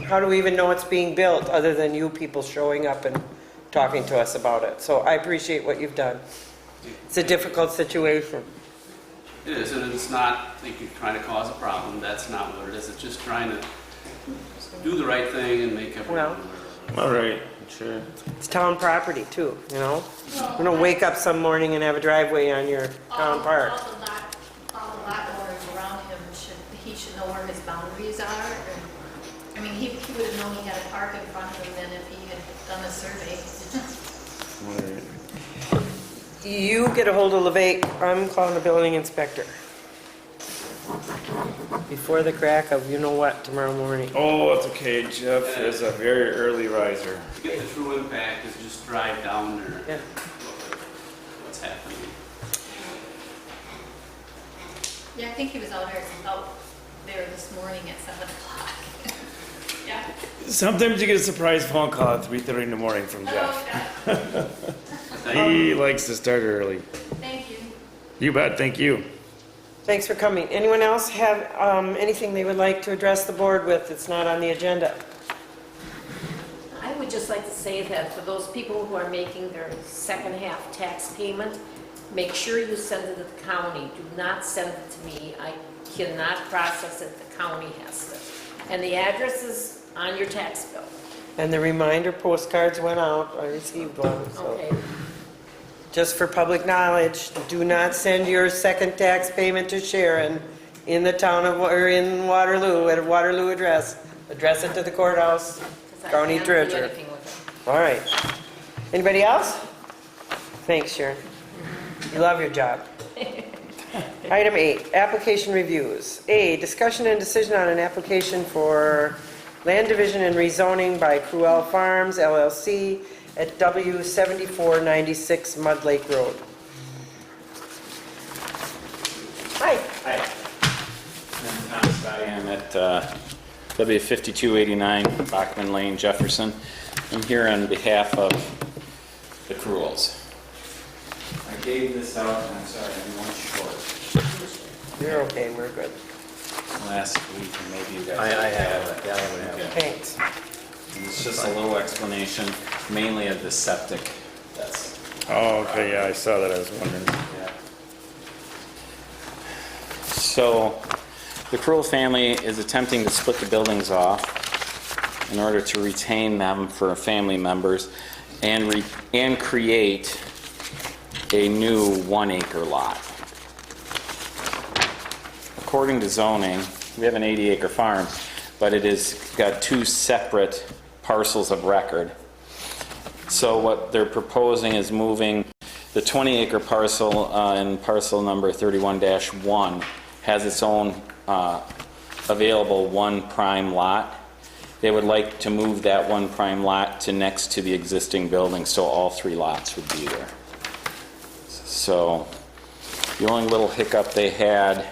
how do we even know it's being built other than you people showing up and talking to us about it? So I appreciate what you've done. It's a difficult situation. it is, and it's not like you're trying to cause a problem, that's not what it is, it's just trying to do the right thing and make everyone aware. all right, sure. It's town property too, you know? You don't wake up some morning and have a driveway on your town park. All the lot owners around him he should know where his boundaries are. I mean, he would have known he had a park in front of him then if he had done a survey. All right. You get a hold of LeVake, I'm calling the building inspector. Before the crack of you-know-what tomorrow morning. Oh, it's okay. Jeff is a very early riser. To get the true impact is just drive down there, Yeah. what's happening. Yeah, I think he was out there this morning at 7 o'clock. Yeah. Sometimes you get a surprise phone call at 3:30 in the morning from Jeff. He likes to start early. Thank you. You bet. Thank you. Thanks for coming. Anyone else have anything they would like to address the board with that's not on the agenda? I would just like to say that for those people who are making their second half tax payment, make sure you send it to the county. Do not send it to me. I cannot process it. The county has to. And the address is on your tax bill. And the reminder postcards went out. I received one. So. Okay. Just for public knowledge, do not send your second tax payment to Sharon in the town of, or in Waterloo, at a Waterloo address. Address it to the courthouse, 'Cause I county can't do treasurer. anything with it. All right. Anybody else? Thanks, Sharon. You love your job. Item 8, application reviews. A, discussion and decision on an application for land division and rezoning by Cruel Farms LLC at W 7496 Mud Lake Road. Hi. Hi. I'm Thomas Diane at W 5289 Bachman Lane, Jefferson. I'm here on behalf of the Cruels. I gave this out, and I'm sorry, I'm one short You're okay, we're good. last week, and maybe you guys I have have it, yeah, I would have it. Okay. Thanks. And it's just a little explanation, mainly of the septic. That's Oh, okay, yeah, I saw that, I was wondering. yeah. So, the Cruel family is attempting to split the buildings off in order to retain them for family members and create a new 1 acre lot. According to zoning, we have an 80 acre farm, but it has got 2 separate parcels of record. So what they're proposing is moving the 20 acre parcel in parcel number 31-1 has its own available 1 prime lot. They would like to move that 1 prime lot to next to the existing building, so all 3 lots would be there. So the only little hiccup they had,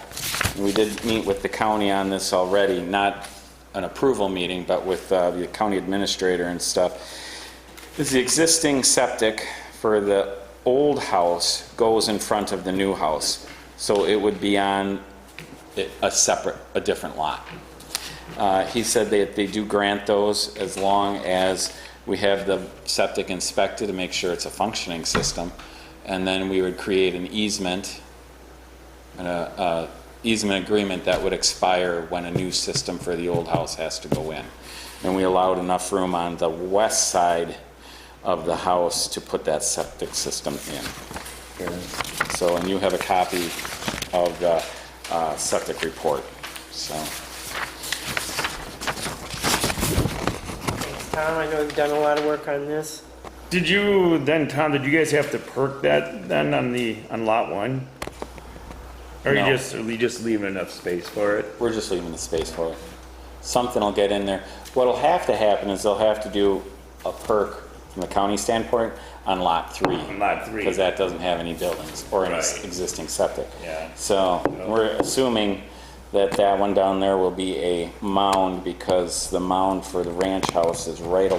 and we did meet with the county on this already, not an approval meeting, but with the county administrator and stuff, is the existing septic for the old house goes in front of the new house. So it would be on a different lot. He said that they do grant those as long as we have the septic inspected to make sure it's a functioning system. And then we would create an easement, an easement agreement that would expire when a new system for the old house has to go in. And we allowed enough room on the west side of the house to put that septic system in. So, and you have a copy of the septic report. So, Tom, I know you've done a lot of work on this. Did you, then Tom, did you guys have to perk that then on lot 1? Or No. are you just leaving enough space for it? we're just leaving the space for it. Something will get in there. What'll have to happen is they'll have to do a perk from the county standpoint on lot 3. On lot 3. Because that doesn't have any buildings or any Right. existing septic. Yeah. So we're assuming that that one down there will be a mound because the mound for the ranch house is right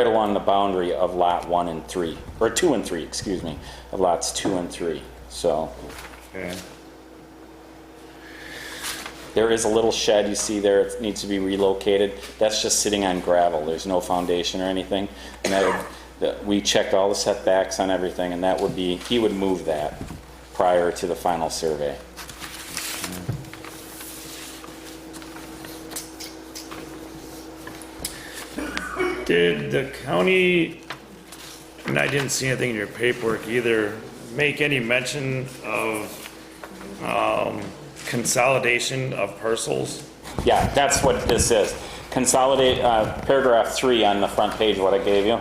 along the boundary of lot 1 and 3, or 2 and 3, excuse me, of lots 2 and 3. So Okay. there is a little shed you see there. It needs to be relocated. That's just sitting on gravel. There's no foundation or anything. And we checked all the setbacks on everything, and that would be, he would move that prior to the final survey. Did the county, and I didn't see anything in your paperwork either, make any mention of consolidation of parcels? Yeah, that's what this is. Consolidate, paragraph 3 on the front page, what I gave you.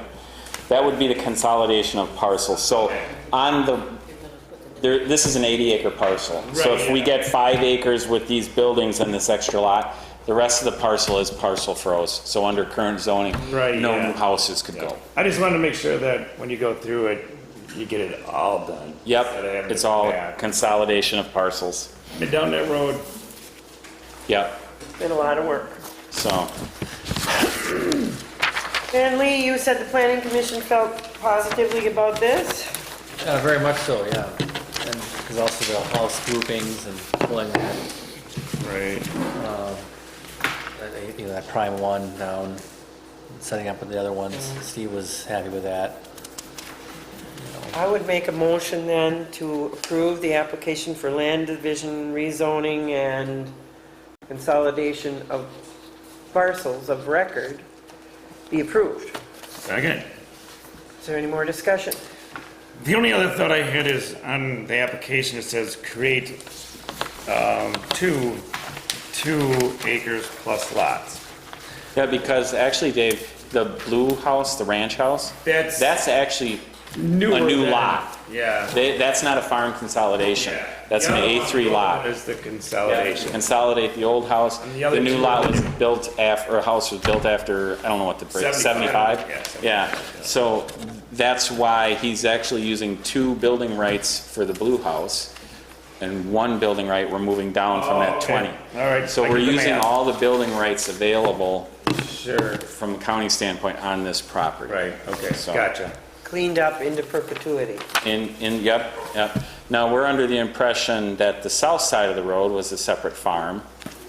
That would be the consolidation of parcels. So on this is an 80 acre parcel. So Right, if we yeah. get 5 acres with these buildings and this extra lot, the rest of the parcel is parcel froze. So under current zoning, Right, no yeah. new houses could go. I just wanted to make sure that when you go through it, you get it all done. Yep, Instead of having it's to go all back. consolidation of parcels. Been down that road. Yep, Been a lot of work. so, And Lee, you said the planning commission felt positively about this? Very much so, yeah. And because also the house groupings and pulling that, Right. that prime 1 down, setting up with the other ones. Steve was happy with that. I would make a motion then to approve the application for land division, rezoning, and consolidation of parcels of record be approved. Second. Is there any more discussion? The only other thought I had is on the application, it says create 2 acres plus lots. yeah, because actually, Dave, the blue house, the ranch house, That's that's actually a new lot. Yeah. That's not a farm consolidation. Yeah. That's an The other A3 one lot. Is the consolidation. Consolidate the old house. And the other The new two lot are- was built after, or a house was built after, I don't know what the break, 75? 75? Yeah, 75, Yeah, yeah. so that's why he's actually using 2 building rights for the blue house and 1 building right, we're moving down from Oh, that okay. 20. All right, So I we're get the using math. all the building rights available Sure. from a county standpoint on this property. Right, okay, So- gotcha. Cleaned up into perpetuity. Yep. Now, we're under the impression that the south side of the road was a separate farm,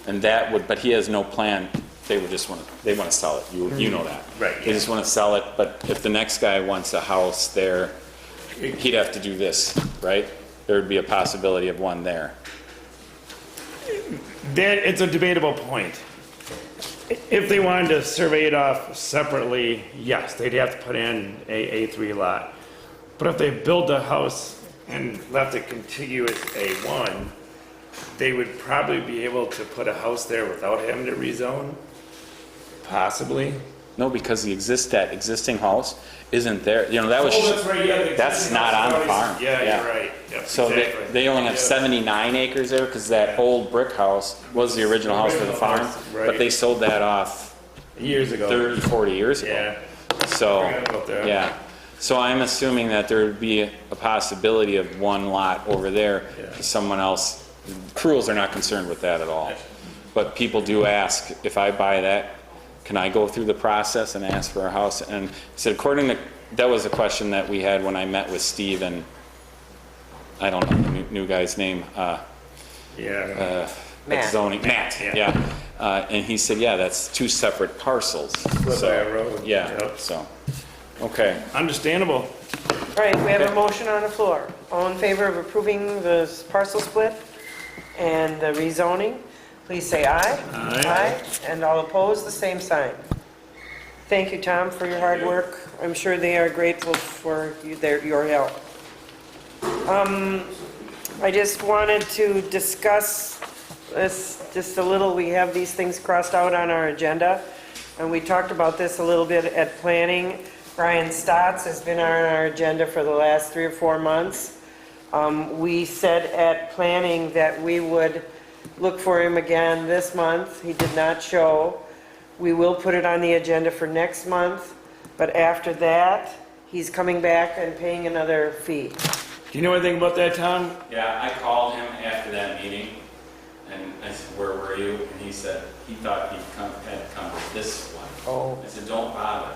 and that would, but he has no plan. They would just they want to sell it. You know that. Right, They yeah. just want to sell it, but if the next guy wants a house there, he'd have to do this, right? There would be a possibility of one there. That, it's a debatable point. If they wanted to survey it off separately, yes, they'd have to put in a A3 lot. But if they built a house and left it contiguous A1, they would probably be able to put a house there without having to rezone? Possibly. No, because that existing house isn't there. You know, that was. Oh, that's right, yeah. the That's existing not house on the is farm. always- Yeah, you're right. Yep, So exactly. they only have Yeah. 79 acres there because that old brick house was the original house for the farm, Right. but they sold that off Years ago. 30, 40 years ago. Yeah. So, Forgot about that. yeah. So I'm assuming that there would be a possibility of one lot over there. Yeah. Someone else, Cruels are not concerned with that at all. But people do ask, if I buy that, can I go through the process and ask for a house? And he said, according to, that was a question that we had when I met with Steve and, I don't know the new guy's name, Yeah. Matt. zoning, Matt, Yeah. yeah. And he said, yeah, that's 2 separate parcels. Split So, by a road. Yeah, Yep. so, okay. Understandable. All right, we have a motion on the floor. All in favor of approving the parcel split and the rezoning, please say aye. Aye. And all opposed, the same sign. Thank you, Tom, for your hard work. I'm sure they are grateful for your help. I just wanted to discuss this just a little. We have these things crossed out on our agenda, and we talked about this a little bit at planning. Brian Stotts has been on our agenda for the last 3 or 4 months. We said at planning that we would look for him again this month. He did not show. We will put it on the agenda for next month, but after that, he's coming back and paying another fee. Do you know anything about that, Tom? Yeah, I called him after that meeting, and I said, where were you? And he said, he thought had come to this one. Oh, I said, don't bother,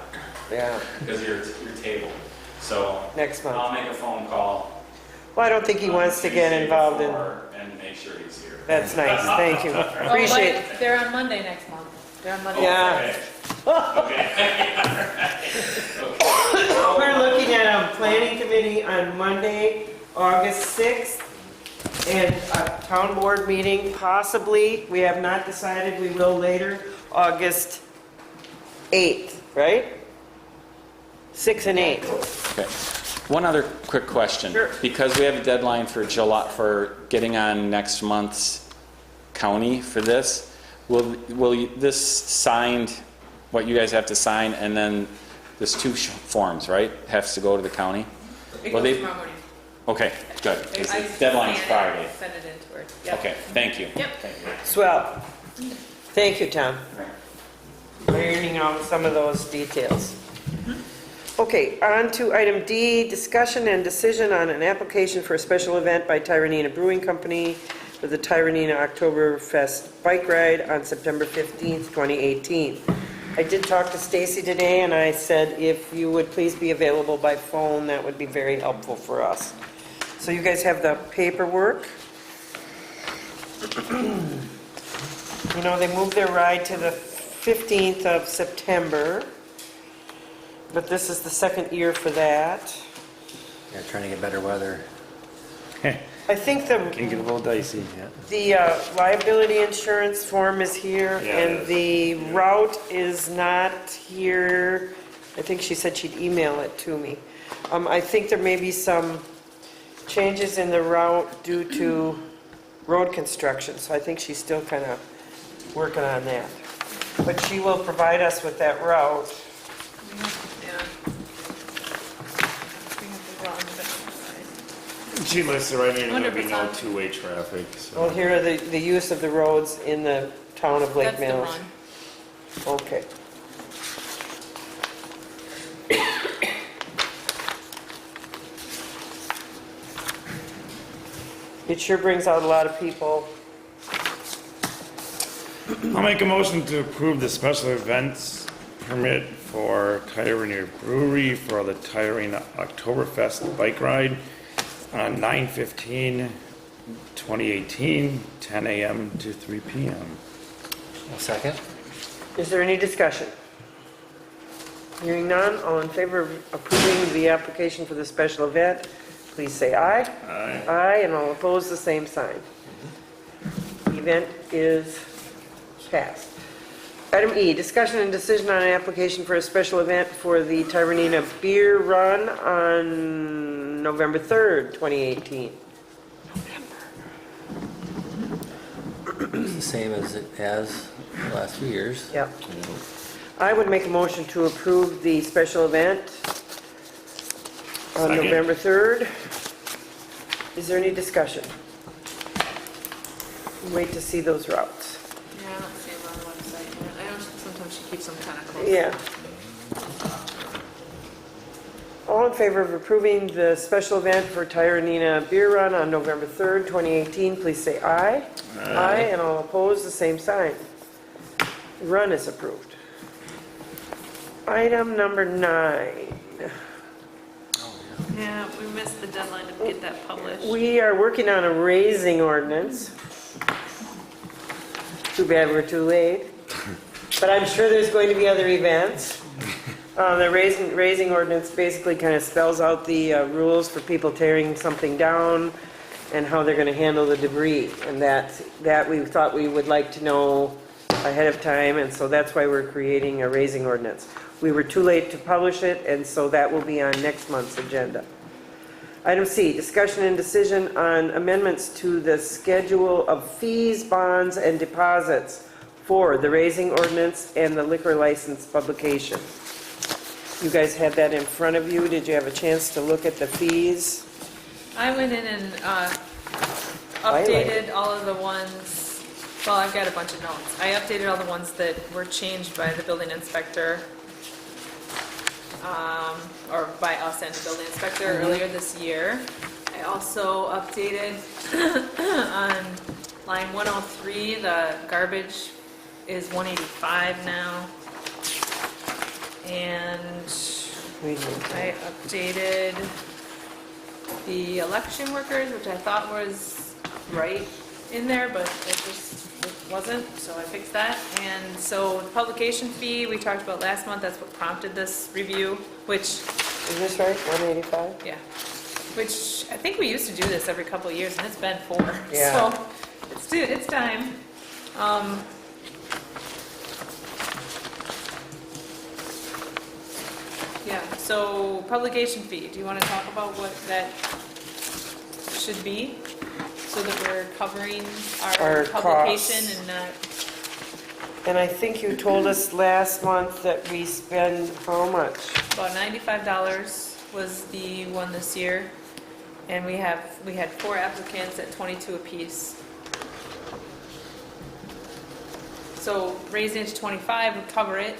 yeah, because your table. So next month. I'll make a phone call. Well, I don't think he wants to get Tuesday involved in, before And make sure he's here. that's nice, thank you. Oh, Appreciate it. but they're on Monday next month. They're on Monday. Yeah. We're looking at a planning committee on Monday, August 6th, and a town board meeting possibly, we have not decided, we will later, August 8th, right? 6 and 8. Okay. One other quick question. Sure. Because we have a deadline for July, for getting on next month's county for this, will this signed, what you guys have to sign, and then there's 2 forms, right? Has to go to the county? It Well, goes they- tomorrow morning. Okay, good. I Because the just deadline's scan it, Friday. Send it into her. Yep. Okay, thank you. Yep. Thank you. Swell. Thank you, Tom. Ironing out some of those details. Okay, on to item D, discussion and decision on an application for a special event by Tyranina Brewing Company for the Tyranina Oktoberfest bike ride on September 15th, 2018. I did talk to Stacy today, and I said if you would please be available by phone, that would be very helpful for us. So you guys have the paperwork. You know, they moved their ride to the 15th of September, but this is the second year for that. Yeah, trying to get better weather. I think Can get a little dicey, yeah. the liability insurance form is here, Yeah, it and the route is not here. I think she said she'd email it to me. I think there may be some changes in the route due to road construction, so I think she's still kind of working on that. But she will provide us with that route. Yeah. We have wonder if it's on the side. She lists it right here, I wonder there'll if be it's no on- two-way traffic, Well, so. here are the use of the roads in the town of Lake That's the Mills. run. Okay. It sure brings out a lot of people. I'll make a motion to approve the special events permit for Tire Rainier Brewery for the Tire Rainier Oktoberfest bike ride on 9/15/2018, 10 a.m. to 3 p.m. A second? Is there any discussion? Hearing none, all in favor of approving the application for the special event, please say aye. Aye. Aye, and all opposed, the same sign. The event is passed. Item E, discussion and decision on an application for a special event for the Tyranina Beer Run on November 3rd, 2018. It's the same as it has the last few years. Yep. I would make a motion to approve the special event on Second. November 3rd. Is there any discussion? Wait to see those routes. Yeah, I don't see them on the website yet. I know sometimes she keeps them kind of close. Yeah. All in favor of approving the special event for Tyranina Beer Run on November 3rd, 2018, please say aye. Aye, and all opposed, the same sign. Run is approved. Item number 9. Yeah, we missed the deadline to get that published. We are working on a raising ordinance. Too bad we're too late. But I'm sure there's going to be other events. The raising ordinance basically kind of spells out the rules for people tearing something down and how they're going to handle the debris. And that we thought we would like to know ahead of time, and so that's why we're creating a raising ordinance. We were too late to publish it, and so that will be on next month's agenda. Item C, discussion and decision on amendments to the schedule of fees, bonds, and deposits for the raising ordinance and the liquor license publication. You guys had that in front of you. Did you have a chance to look at the fees? I went in and updated all of the ones, well, I've got a bunch of notes. I updated all the ones that were changed by the building inspector, or by us and the building inspector earlier this year. I also updated on line 103, the garbage is 185 now. And I updated the election workers, which I thought was right in there, but it wasn't, so I fixed that. And so the publication fee, we talked about last month, that's what prompted this review, which, Is this right, 185? yeah, which I think we used to do this every couple of years, and it's been 4. Yeah. So it's time. Yeah, so publication fee, do you want to talk about what that should be? So that we're covering Our our publication costs. and not, And I think you told us last month that we spend how much? about $95 was the one this year. And we had 4 applicants at 22 apiece. So raising it to 25 would cover it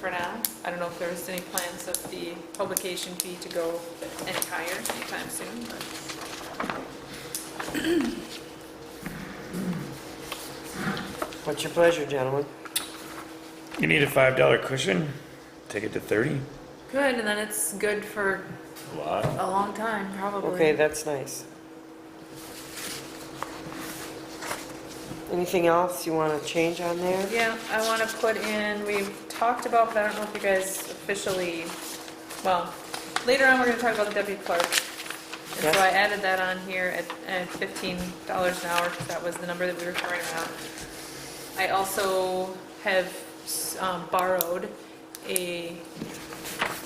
for now. I don't know if there's any plans of the publication fee to go any higher anytime soon, but. What's your pleasure, gentlemen? You need a $5 cushion? Take it to 30? Good, and then it's good for A lot. a long time, probably. Okay, that's nice. Anything else you want to change on there? Yeah, I want to put in, we've talked about, but I don't know if you guys officially, well, later on, we're going to talk about the deputy clerk. And Yes. so I added that on here at $15 an hour, because that was the number that we were throwing around. I also have borrowed a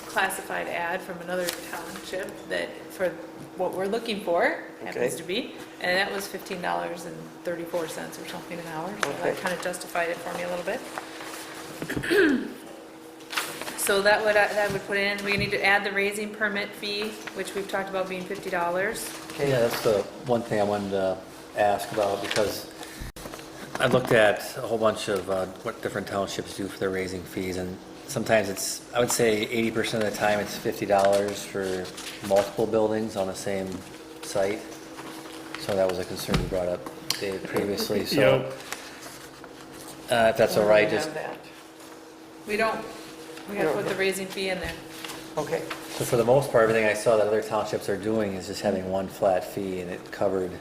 classified ad from another township that, for what we're looking for, happens Okay. to be, and that was $15.34 or something an hour, so Okay. that kind of justified it for me a little bit. So So that would put in, we need to add the raising permit fee, which we've talked about being $50. Yeah, that's the one thing I wanted to ask about, because I looked at a whole bunch of what different townships do for their raising fees, and sometimes it's, I would say 80% of the time it's $50 for multiple buildings on the same site. So that was a concern you brought up, Dave, previously, so Yep. If that's all right, We just, have that. We gotta put the raising fee in there. Okay, so for the most part, everything I saw that other townships are doing is just having one flat fee, and it covered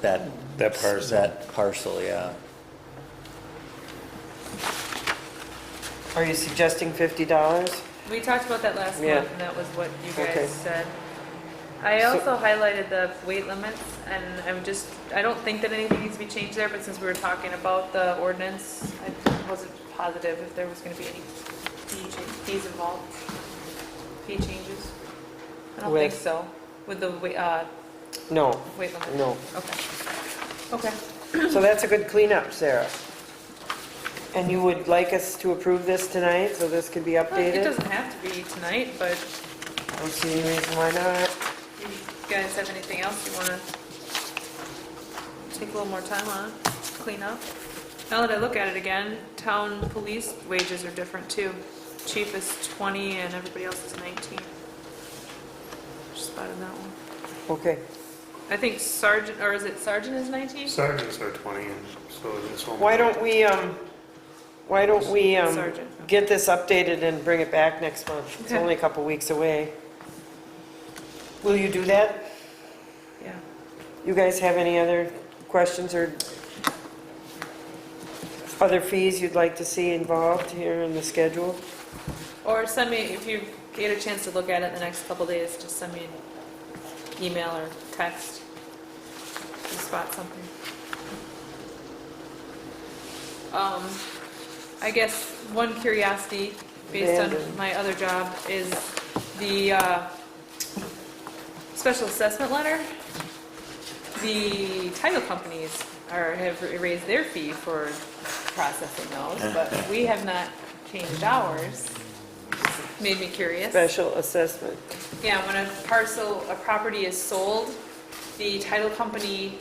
that. That parcel. That parcel, yeah. are you suggesting $50? We talked about that last Yeah. month, and that was what you Okay. guys said. I also highlighted the weight limits, and I don't think that anything needs to be changed there, but since we were talking about the ordinance, I wasn't positive if there was gonna be any fees involved, fee changes. I don't think With- so, with the weight No, limit. no. Okay. So that's a good cleanup, Sarah. And you would like us to approve this tonight, so this could be Well, It updated? doesn't have to be tonight, but I don't see any reason why not. if you guys have anything else you wanna take a little more time on, clean up. Now that I look at it again, town police wages are different too. Chief is 20 and everybody else is 19. Just spotted that one. Okay, I think sergeant, or is it sergeant is 19? Sergeants are 20, and so is this one. why don't we Sergeant. get this updated and bring it back next month? It's Okay. only a couple weeks away. Will you do that? Yeah. You guys have any other questions or other fees you'd like to see involved here in the schedule? Or send me, if you get a chance to look at it in the next couple days, just send me an email or text. If you spot something. I guess one curiosity based on Abandoned. my other job is the special assessment letter. The title companies have raised their fee for processing those, but we have not changed ours. Made me curious. Special assessment. Yeah, when a property is sold, the title company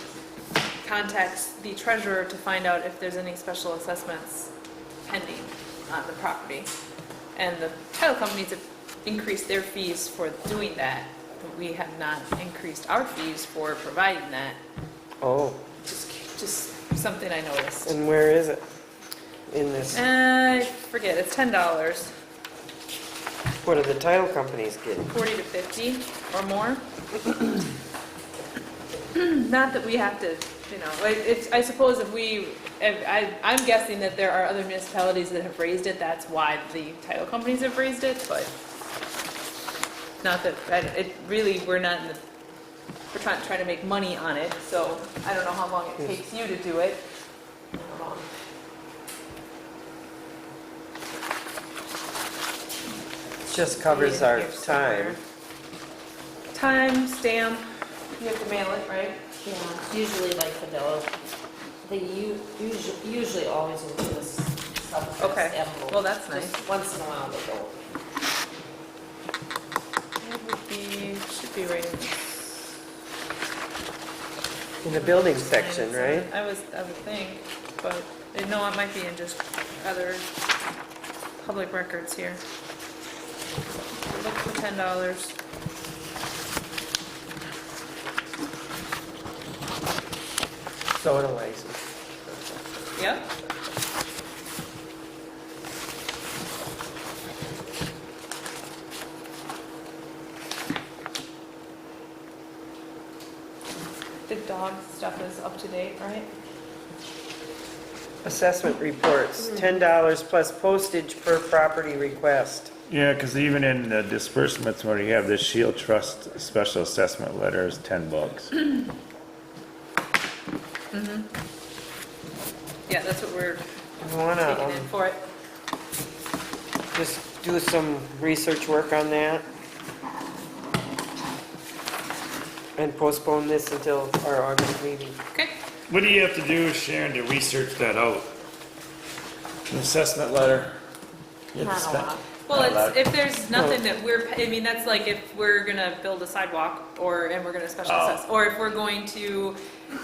contacts the treasurer to find out if there's any special assessments pending on the property. And the title companies have increased their fees for doing that, but we have not increased our fees for providing that. Oh, Just something I noticed. and where is it in this? I forget, it's $10, What do the title companies get? 40 to 50 or more. Not that we have to, I suppose I'm guessing that there are other municipalities that have raised it, that's why the title companies have raised it, but not that, we're trying to make money on it, so I don't know how long it takes you to do it. Just covers our Here somewhere. time. Time, stamp, you have to mail it, right? Yeah, it's usually like they usually always will give us self-addressed Okay. envelope. Well, that's Just nice. once in a while they don't. It should be right in this. In the building section, right? I would think, but no, it might be in just other public records here. Look for $10. Soda license. Yep. The dog stuff is up to date, right? Assessment reports, $10 plus postage per property request. Yeah, because even in the disbursements where you have the Shield Trust special assessment letter is $10. Yeah, that's what we're You wanna taking in for it. just do some research work on that? And postpone this until our August meeting. Okay. What do you have to do, Sharon, to research that out? An assessment letter? You have to Not a spend- lot. Well, it's, if there's nothing that we're, I mean, that's like if we're gonna build a sidewalk, and we're gonna special assess, or if we're going to,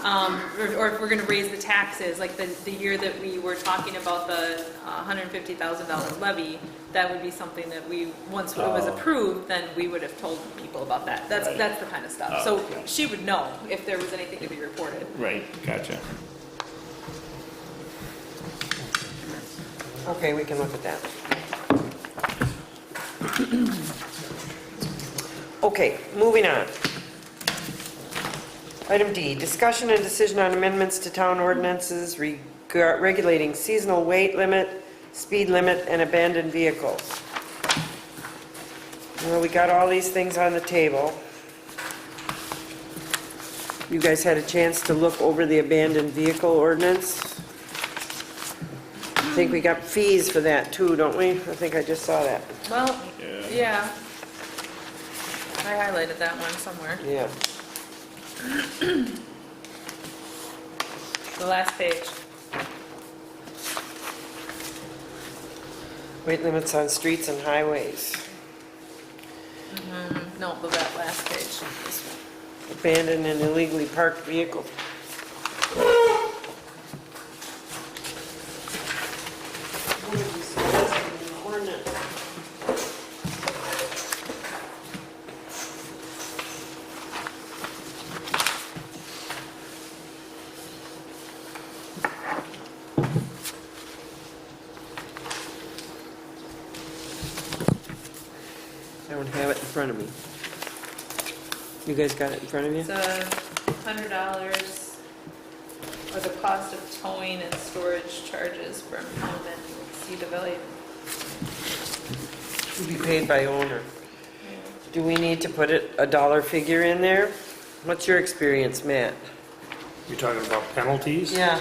or if we're gonna raise the taxes, like the year that we were talking about the $150,000 levy, that would be something that we, once it was approved, then we would have told people about that. That's the kind of stuff. So she would know if there was anything to be reported. Right, gotcha. Okay, we can look at that. Okay, moving on. Item D, discussion and decision on amendments to town ordinances regulating seasonal weight limit, speed limit, and abandoned vehicles. Well, we got all these things on the table. You guys had a chance to look over the abandoned vehicle ordinance? I think we got fees for that too, don't we? I think I just saw that. Well, yeah. I highlighted that one somewhere. Yeah. The last page. Weight limits on streets and highways. No, that last page. Abandoned and illegally parked vehicles. I don't have it in front of me. You guys got it in front of you? It's $100 for the cost of towing and storage charges for impoundment. See the value. To be paid by owner. Do we need to put a dollar figure in there? What's your experience, Matt? You're talking about penalties? Yeah.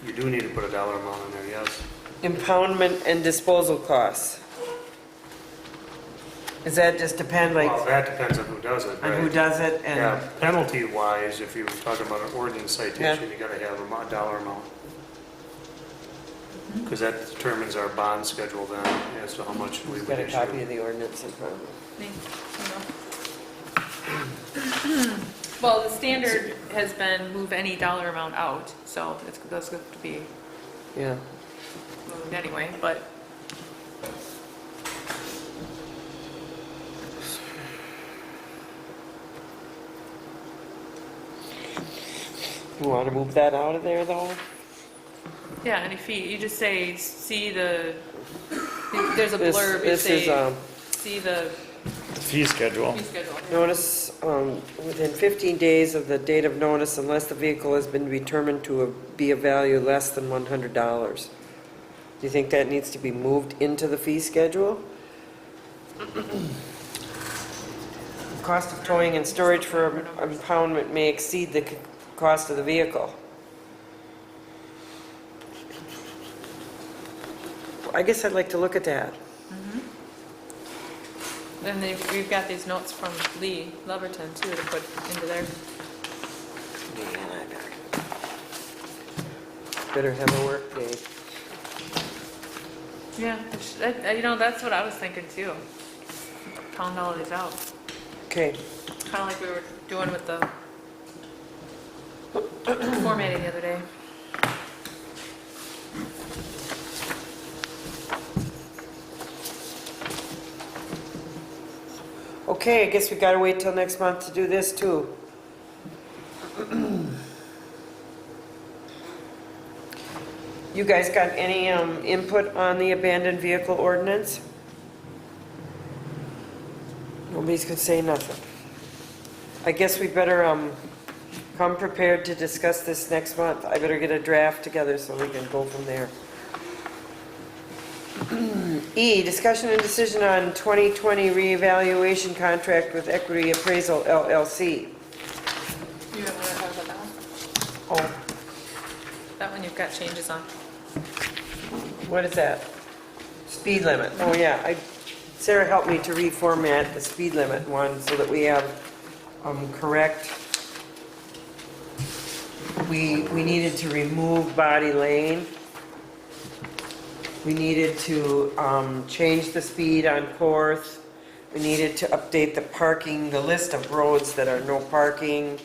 You do need to put a dollar amount in there, yes. Impoundment and disposal costs. Does that just depend, like, Well, that depends on who does it, on right? who does it? Yeah, And penalty-wise, if you're talking about an ordinance citation, you gotta have a dollar amount. Because that determines our bond schedule then, as to how much we We've would got a copy issue. of the ordinance in front of me. Well, the standard has been move any dollar amount out, so that's going to be Yeah. moved anyway, but You want to move that out of there, though? yeah, any fee, you just say, see the, there's a This- blurb, you this is, say, see the The fee schedule. fee schedule. Notice, within 15 days of the date of notice, unless the vehicle has been determined to be of value less than $100. Do you think that needs to be moved into the fee schedule? Cost of towing and storage for impoundment may exceed the cost of the vehicle. I guess I'd like to look at that. Then we've got these notes from Lee Leverton too to put into there. Better have a work day. Yeah, you know, that's what I was thinking too. Pound all of these out. Okay, Kind of like we were doing with the formatting the other day. okay, I guess we gotta wait till next month to do this too. You guys got any input on the abandoned vehicle ordinance? Nobody's gonna say nothing. I guess we better come prepared to discuss this next month. I better get a draft together so we can go from there. E, discussion and decision on 2020 reevaluation contract with Equity Appraisal LLC. You don't want to talk about that one? Oh, That one you've got changes on. what is that? Speed limit. Oh, yeah. Sarah helped me to reformat the speed limit one so that we have correct. We needed to remove Body Lane. We needed to change the speed on Fourth. We needed to update the parking, the list of roads that are no parking.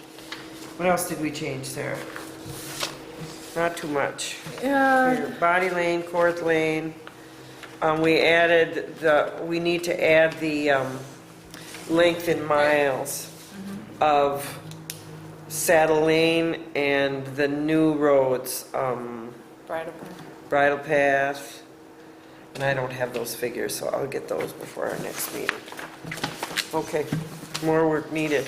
What else did we change, Sarah? Not too much. Here, Body lane, Fourth lane. We need to add the length in miles of Saddle Lane and the new roads, Bridle Path. And I don't have those figures, so I'll get those before our next meeting. Okay, more work needed.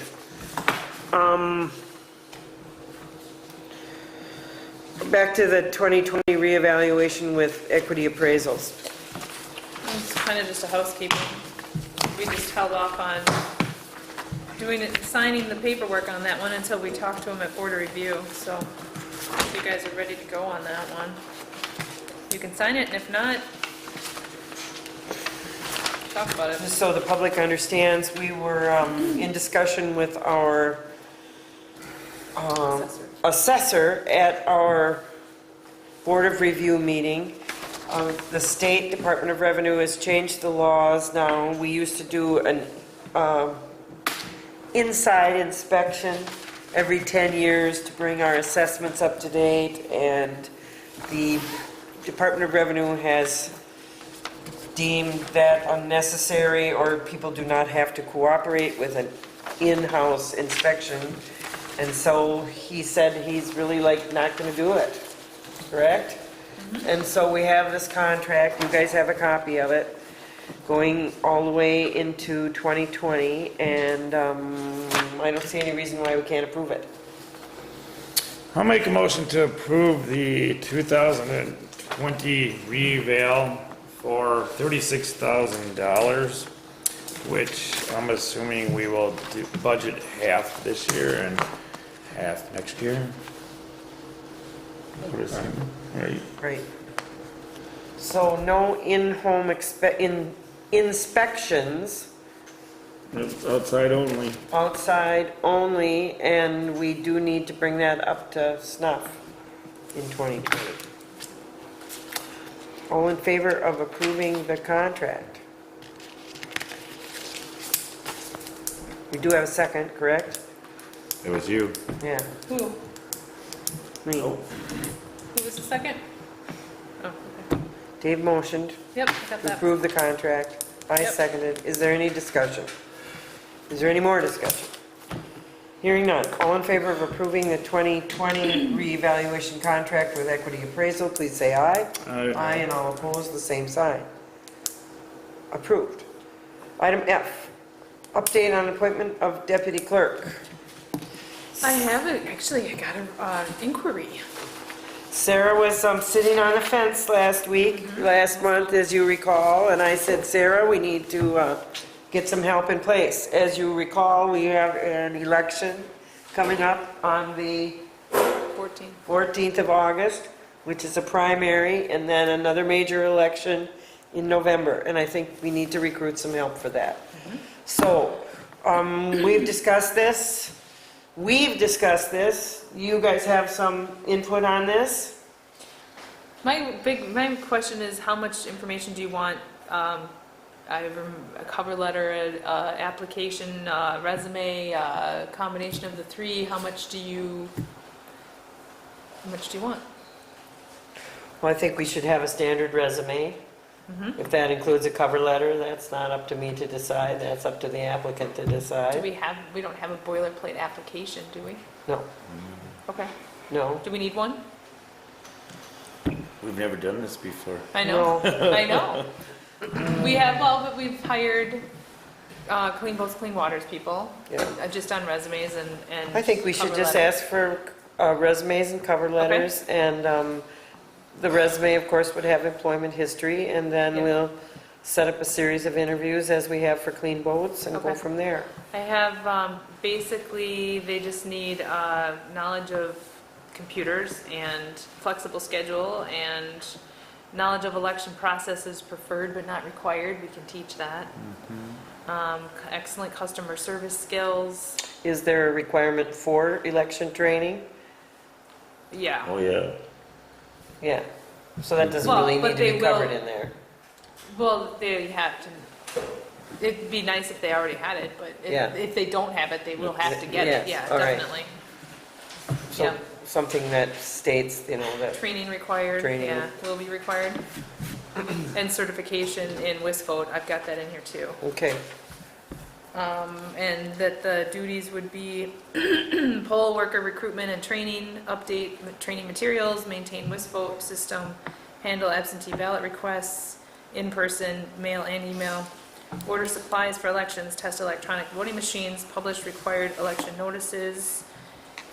Back to the 2020 reevaluation with equity appraisals. It's kind of just a housekeeping. We just held off on signing the paperwork on that one until we talked to him at board of review. So if you guys are ready to go on that one, you can sign it, and if not, talk about it. Just so the public understands, we were in discussion with our assessor at our Board of Review meeting. The State Department of Revenue has changed the laws now. We used to do an inside inspection every 10 years to bring our assessments up to date, and the Department of Revenue has deemed that unnecessary, or people do not have to cooperate with an in-house inspection. And so he said he's really not going to do it, correct? And so we have this contract, you guys have a copy of it, going all the way into 2020, and I don't see any reason why we can't approve it. I'll make a motion to approve the 2020 reval for $36,000, which I'm assuming we will budget half this year and half next year. What is that? Right. Right. So no in-home inspections, It's outside only. outside only, and we do need to bring that up to snuff in 2020. All in favor of approving the contract? We do have a second, correct? It was you. Yeah. Who? Me. Who was the second? Oh, okay. Dave motioned Yep, got to that. approve the contract. I Yep. seconded. Is there any discussion? Is there any more discussion? Hearing none. All in favor of approving the 2020 reevaluation contract with Equity Appraisal, please say aye. Aye, and all opposed, the same sign. Approved. Item F, update on appointment of deputy clerk. I haven't, actually, I got an inquiry. Sarah was sitting on a fence last month, as you recall, and I said, Sarah, we need to get some help in place. As you recall, we have an election coming up on the 14th of August, which is a primary, and then another major election in November, and I think we need to recruit some help for that. So, we've discussed this. You guys have some input on this? My question is, how much information do you want? Either a cover letter, application, resume, combination of the three. How much do you want? Well, I think we should have a standard resume. If that includes a cover letter, that's not up to me to decide, that's up to the applicant to decide. We don't have a boilerplate application, do we? No, Okay. no. Do we need one? We've never done this before. I know, No. I know. But we've hired both Clean Waters people, Yeah. just on resumes and I think we should cover just letters. ask for resumes and cover letters, and the resume, of course, would have employment history, and then Yeah. we'll set up a series of interviews as we have for Clean Boats and go Okay. from there. I have, basically, they just need knowledge of computers and flexible schedule, and knowledge of election processes preferred but not required. We can teach that. Excellent customer service skills. Is there a requirement for election training? Yeah. Oh, yeah. Yeah. So that doesn't Well, really but need to be they will- covered in there. Well, they have to, it'd be nice if they already had it, but Yeah. if they don't have it, they will have to get it, Yes, yeah, all right. definitely. So Yeah. something that states, that, Training required, Training. yeah, will be required. And certification in WISFOD, I've got that in here too. okay. And that the duties would be poll worker recruitment and training, update training materials, maintain WISFOD system, handle absentee ballot requests, in-person, mail and email, order supplies for elections, test electronic voting machines, publish required election notices,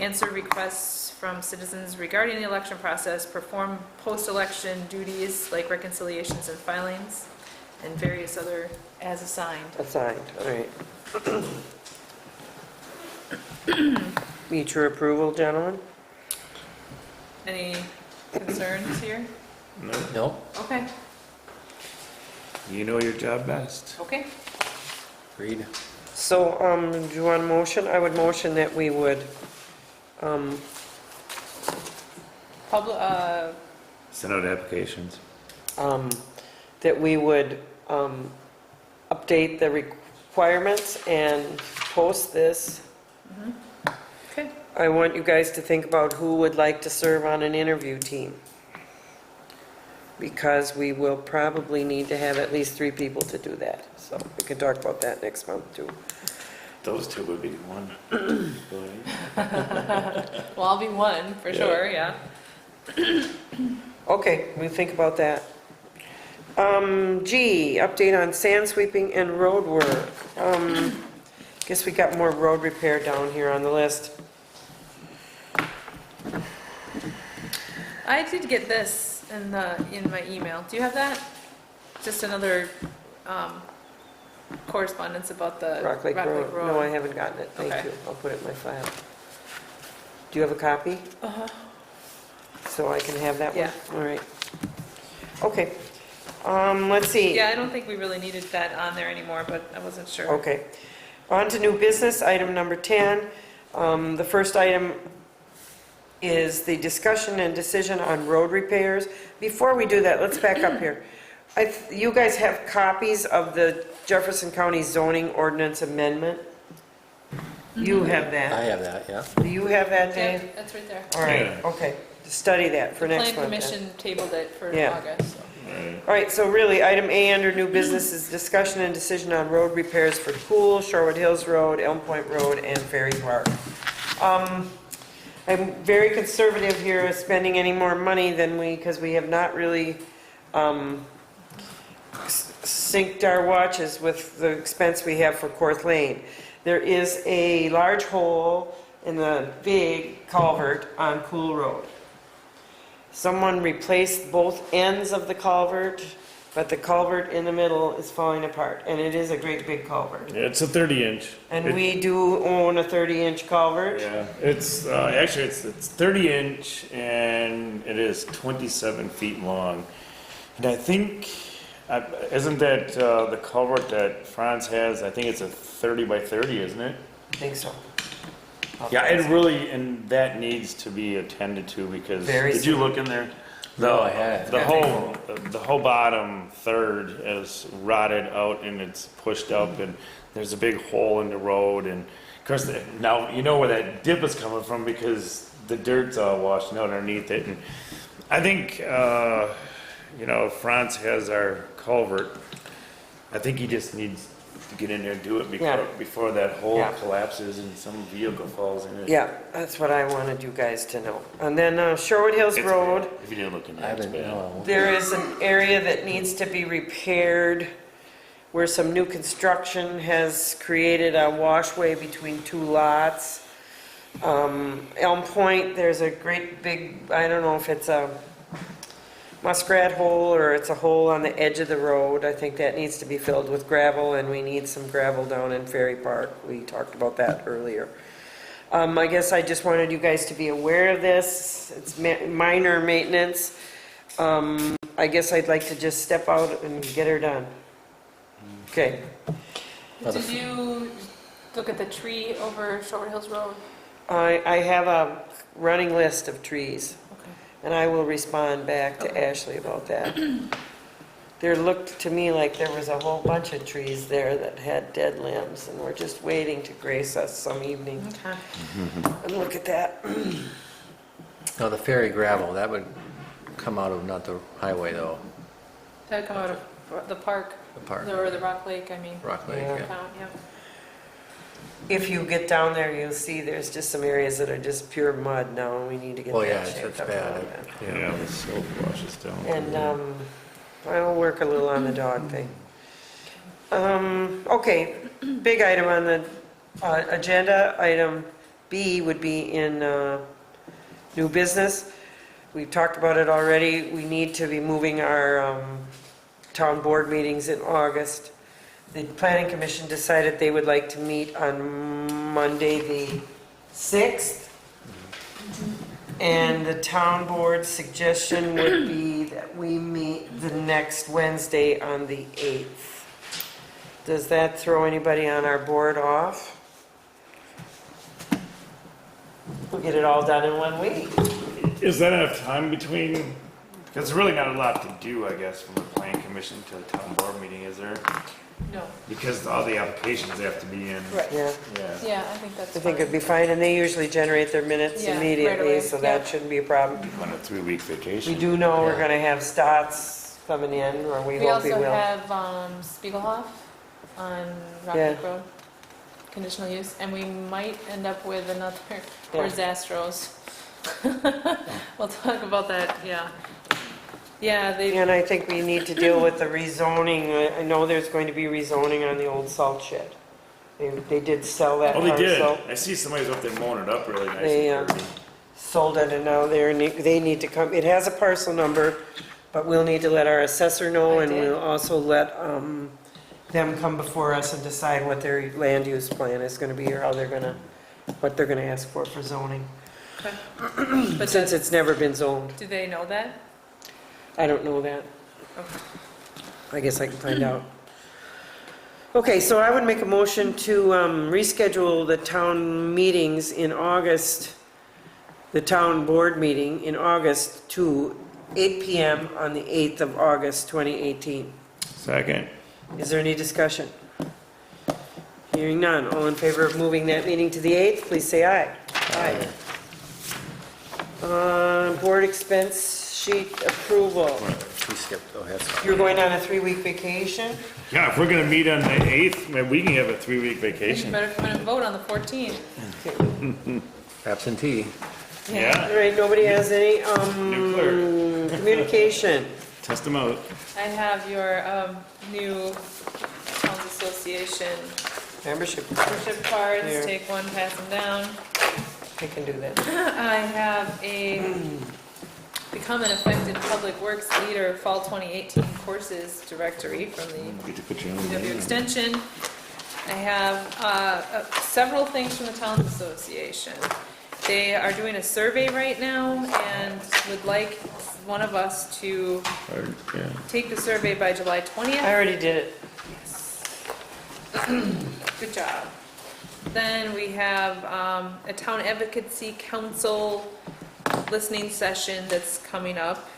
answer requests from citizens regarding the election process, perform post-election duties like reconciliations and filings, and various other as assigned. Assigned, all right. Meet your approval, gentlemen? Any concerns here? No? Okay, You know your job best. okay. Agreed. So, do you want a motion? I would motion that we would, Send out applications. that we would, update the requirements and post this. Okay. I want you guys to think about who would like to serve on an interview team. Because we will probably need to have at least 3 people to do that. So we can talk about that next month too. Those two would be one. Well, I'll be one, for Yeah. sure, yeah. Okay, we think about that. G, update on sand sweeping and road work. Guess we got more road repair down here on the list. I did get this in my email. Do you have that? Just another correspondence about the Rock Lake Road. No, I haven't gotten it. Thank Okay. you. I'll put it in my file. Do you have a copy? Uh-huh. So I can have that one? Yeah. All right. Okay. Let's see. Yeah, I don't think we really needed that on there anymore, but I wasn't sure. Okay. On to new business, item number 10. The first item is the discussion and decision on road repairs. Before we do that, let's back up here. You guys have copies of the Jefferson County zoning ordinance amendment? You have I that. have that, yeah. Do you have that, Yeah, Dave? that's right there. All right, Yeah. okay. Study that for next Plan month. then. Commission tabled it for Yeah. August, so. All right, so really, item A under new business is discussion and decision on road repairs for Pool, Shorewood Hills Road, Elm Point Road, and Ferry Park. I'm very conservative here of spending any more money than because we have not really synced our watches with the expense we have for Court Lane. There is a large hole in the big culvert on Pool Road. Someone replaced both ends of the culvert, but the culvert in the middle is falling apart, and it is a great big culvert. Yeah, it's a 30-inch. And we do own a 30-inch culvert. Yeah, it's, actually, it's 30-inch, and it is 27 feet long. And I think, isn't that the culvert that Franz has? I think it's a 30 by 30, isn't it? I think so. Yeah, it really, and that needs to be attended to because, Very did you look in there? No, I hadn't. The whole bottom third is rotted out and it's pushed up and there's a big hole in the road and of course, now you know where that dip is coming from because the dirt's all washing out underneath it and I think, Franz has our culvert. I think he just needs to get in there and do it before that hole Yeah. collapses and some vehicle falls in it. Yeah, that's what I wanted you guys to know. And then Shorewood Hills It's Road, bad. If you didn't look in I there, it's haven't, bad. no. there is an area that needs to be repaired where some new construction has created a washway between 2 lots. Elm Point, there's a great big, I don't know if it's a muskrat hole or it's a hole on the edge of the road. I think that needs to be filled with gravel and we need some gravel down in Ferry Park. We talked about that earlier. I guess I just wanted you guys to be aware of this. It's minor maintenance. I guess I'd like to just step out and get her done. Okay. Did you look at the tree over Short Hills Road? I have a running list of trees. Okay. and I will respond back to Ashley about that. There looked to me like there was a whole bunch of trees there that had dead limbs, and we're just waiting to grace us some evening. Okay. And look at that. No, the ferry gravel, that would come out of, not the highway though, That'd come out of the park, the park, or the Rock Lake, I mean. Rock Lake, Yeah. yeah. Account, yeah. If you get down there, you'll see there's just some areas that are just pure mud now, and we need to get Oh, yeah, that it's shaped up a bad. little bit. Yeah, the silt washes down. And I'll work a little on the dog thing. Okay, big item on the agenda, item B would be in new business. We've talked about it already. We need to be moving our town board meetings in August. The planning commission decided they would like to meet on Monday, the 6th. And the town board's suggestion would be that we meet the next Wednesday on the 8th. Does that throw anybody on our board off? We'll get it all done in 1 week. Is that enough time between, because there's really not a lot to do, I guess, from the planning commission to the town board meeting, is there? No, Because all the applications have to be in. right. Yeah, Yeah. Yeah, I think that's I think it'd fine. be fine, and they usually generate their minutes Yeah, right immediately, away, so that yeah. shouldn't be a problem. On a 3-week vacation. We do know we're Yeah. gonna have Stotts coming in, or we We hope we also will. have Spiegelhof on Rock Yeah. Lake Road, conditional use, and we might end up with another, Yeah. or Zastros. We'll talk about that, yeah. Yeah, they, And I think we need to deal with the rezoning. I know there's going to be rezoning on the old salt shed. They did sell that Oh, they did. parcel. I see somebody's up there mowing it up really They, nicely. Sold it, and now they need to come, it has a parcel number, but we'll need to let our assessor know, I and did. we'll also let them come before us and decide what their land use plan is gonna be, or how they're gonna, what they're gonna ask for zoning. but Since it's never been zoned. do they know that? I don't know that. Okay. I guess I can find out. Okay, so I would make a motion to reschedule the town meetings in August, the town board meeting in August to 8 PM on the 8th of August, 2018. Second. Is there any discussion? Hearing none. All in favor of moving that meeting to the 8th, please say aye. Aye. Board expense sheet approval. We skipped, oh, that's. You're going on a 3-week vacation? Yeah, if we're gonna meet on the 8th, maybe we can have a 3-week But vacation. if we're gonna vote on the 14th. Absentee. Yeah, All right, nobody has any, new clerk. communication. Test them out. I have your new Towns Association Membership, membership cards, Here. take one, pass them down. I can do that. I have a Become an Effective Public Works Leader Fall 2018 Courses Directory from the Get to put you on the UW name. Extension. I have several things from the Towns Association. They are doing a survey right now and would like one of us to Or, yeah. take the survey by July 20th. I already did it. Good job. Then we have a Town Advocacy Council listening session that's coming up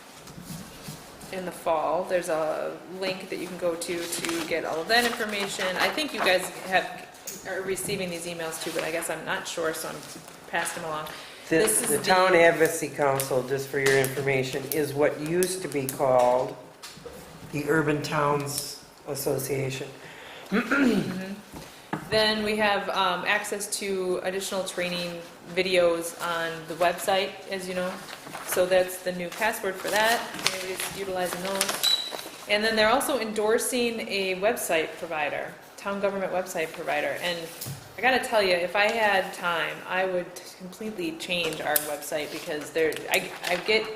in the fall. There's a link that you can go to get all of that information. I think you guys are receiving these emails too, but I guess I'm not sure, so I'm passing them along. This is The Town Advocacy Council, just for your information, is what used to be called the Urban Towns Association. Then we have access to additional training videos on the website, as you know. So that's the new password for that. Everybody's utilizing those. And then they're also endorsing a website provider, town government website provider. And I gotta tell you, if I had time, I would completely change our website because I get,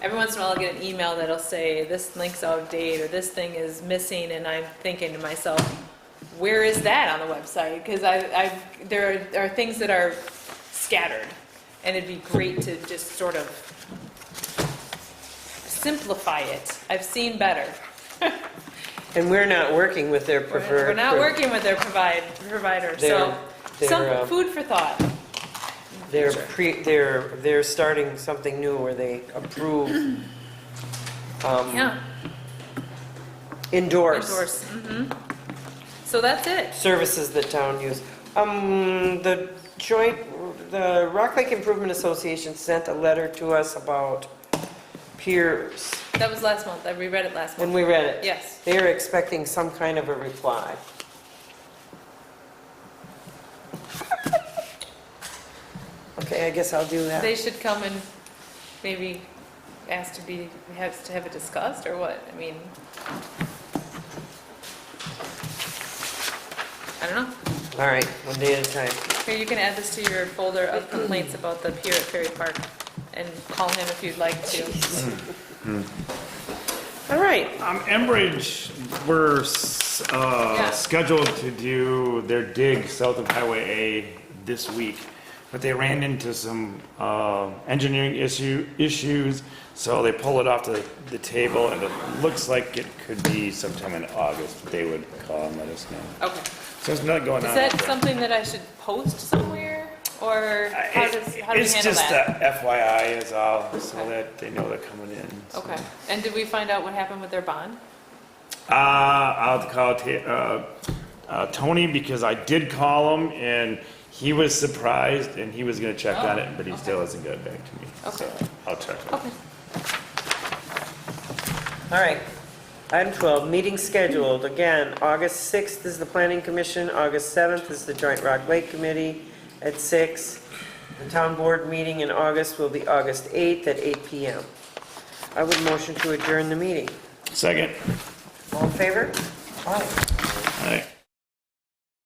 every once in a while I'll get an email that'll say, this link's out of date, or this thing is missing, and I'm thinking to myself, where is that on the website? Because there are things that are scattered, and it'd be great to just sort of simplify it. I've seen better. And we're not working with their preferred. We're not working with their provider, so They're, some food for thought. they're starting something new where they approve, Yeah, endorse endorse, So that's it. services that town use. The Rock Lake Improvement Association sent a letter to us about piers, That was last month, I reread it last and month. we read it. Yes. They are expecting some kind of a reply. Okay, I guess I'll do that. They should come and maybe ask to have it discussed, or what? I mean, I don't know. All right, one day at a time. Here, you can add this to your folder of complaints about the pier at Ferry Park, and call him if you'd like to. All right, Enbridge, we're Yeah. scheduled to do their dig south of Highway A this week, but they ran into some engineering issues, so they pulled it off the table, and it looks like it could be sometime in August. They would call and let us know. Okay. So there's nothing going on. Is that out there. something that I should post somewhere, or how do we handle It's just that? a FYI is all, so Okay. that they know they're coming in. so. Okay, and did we find out what happened with their bond? I'll have to call Tony, because I did call him and he was surprised and he was gonna check on it, but he still hasn't got back to me. Okay. So I'll check. Okay. all right. Item 12, meeting scheduled. Again, August 6th is the Planning Commission, August 7th is the Joint Rock Lake Committee at 6. The town board meeting in August will be August 8th at 8 PM. I would motion to adjourn the meeting. Second. All in favor? Aye. All right.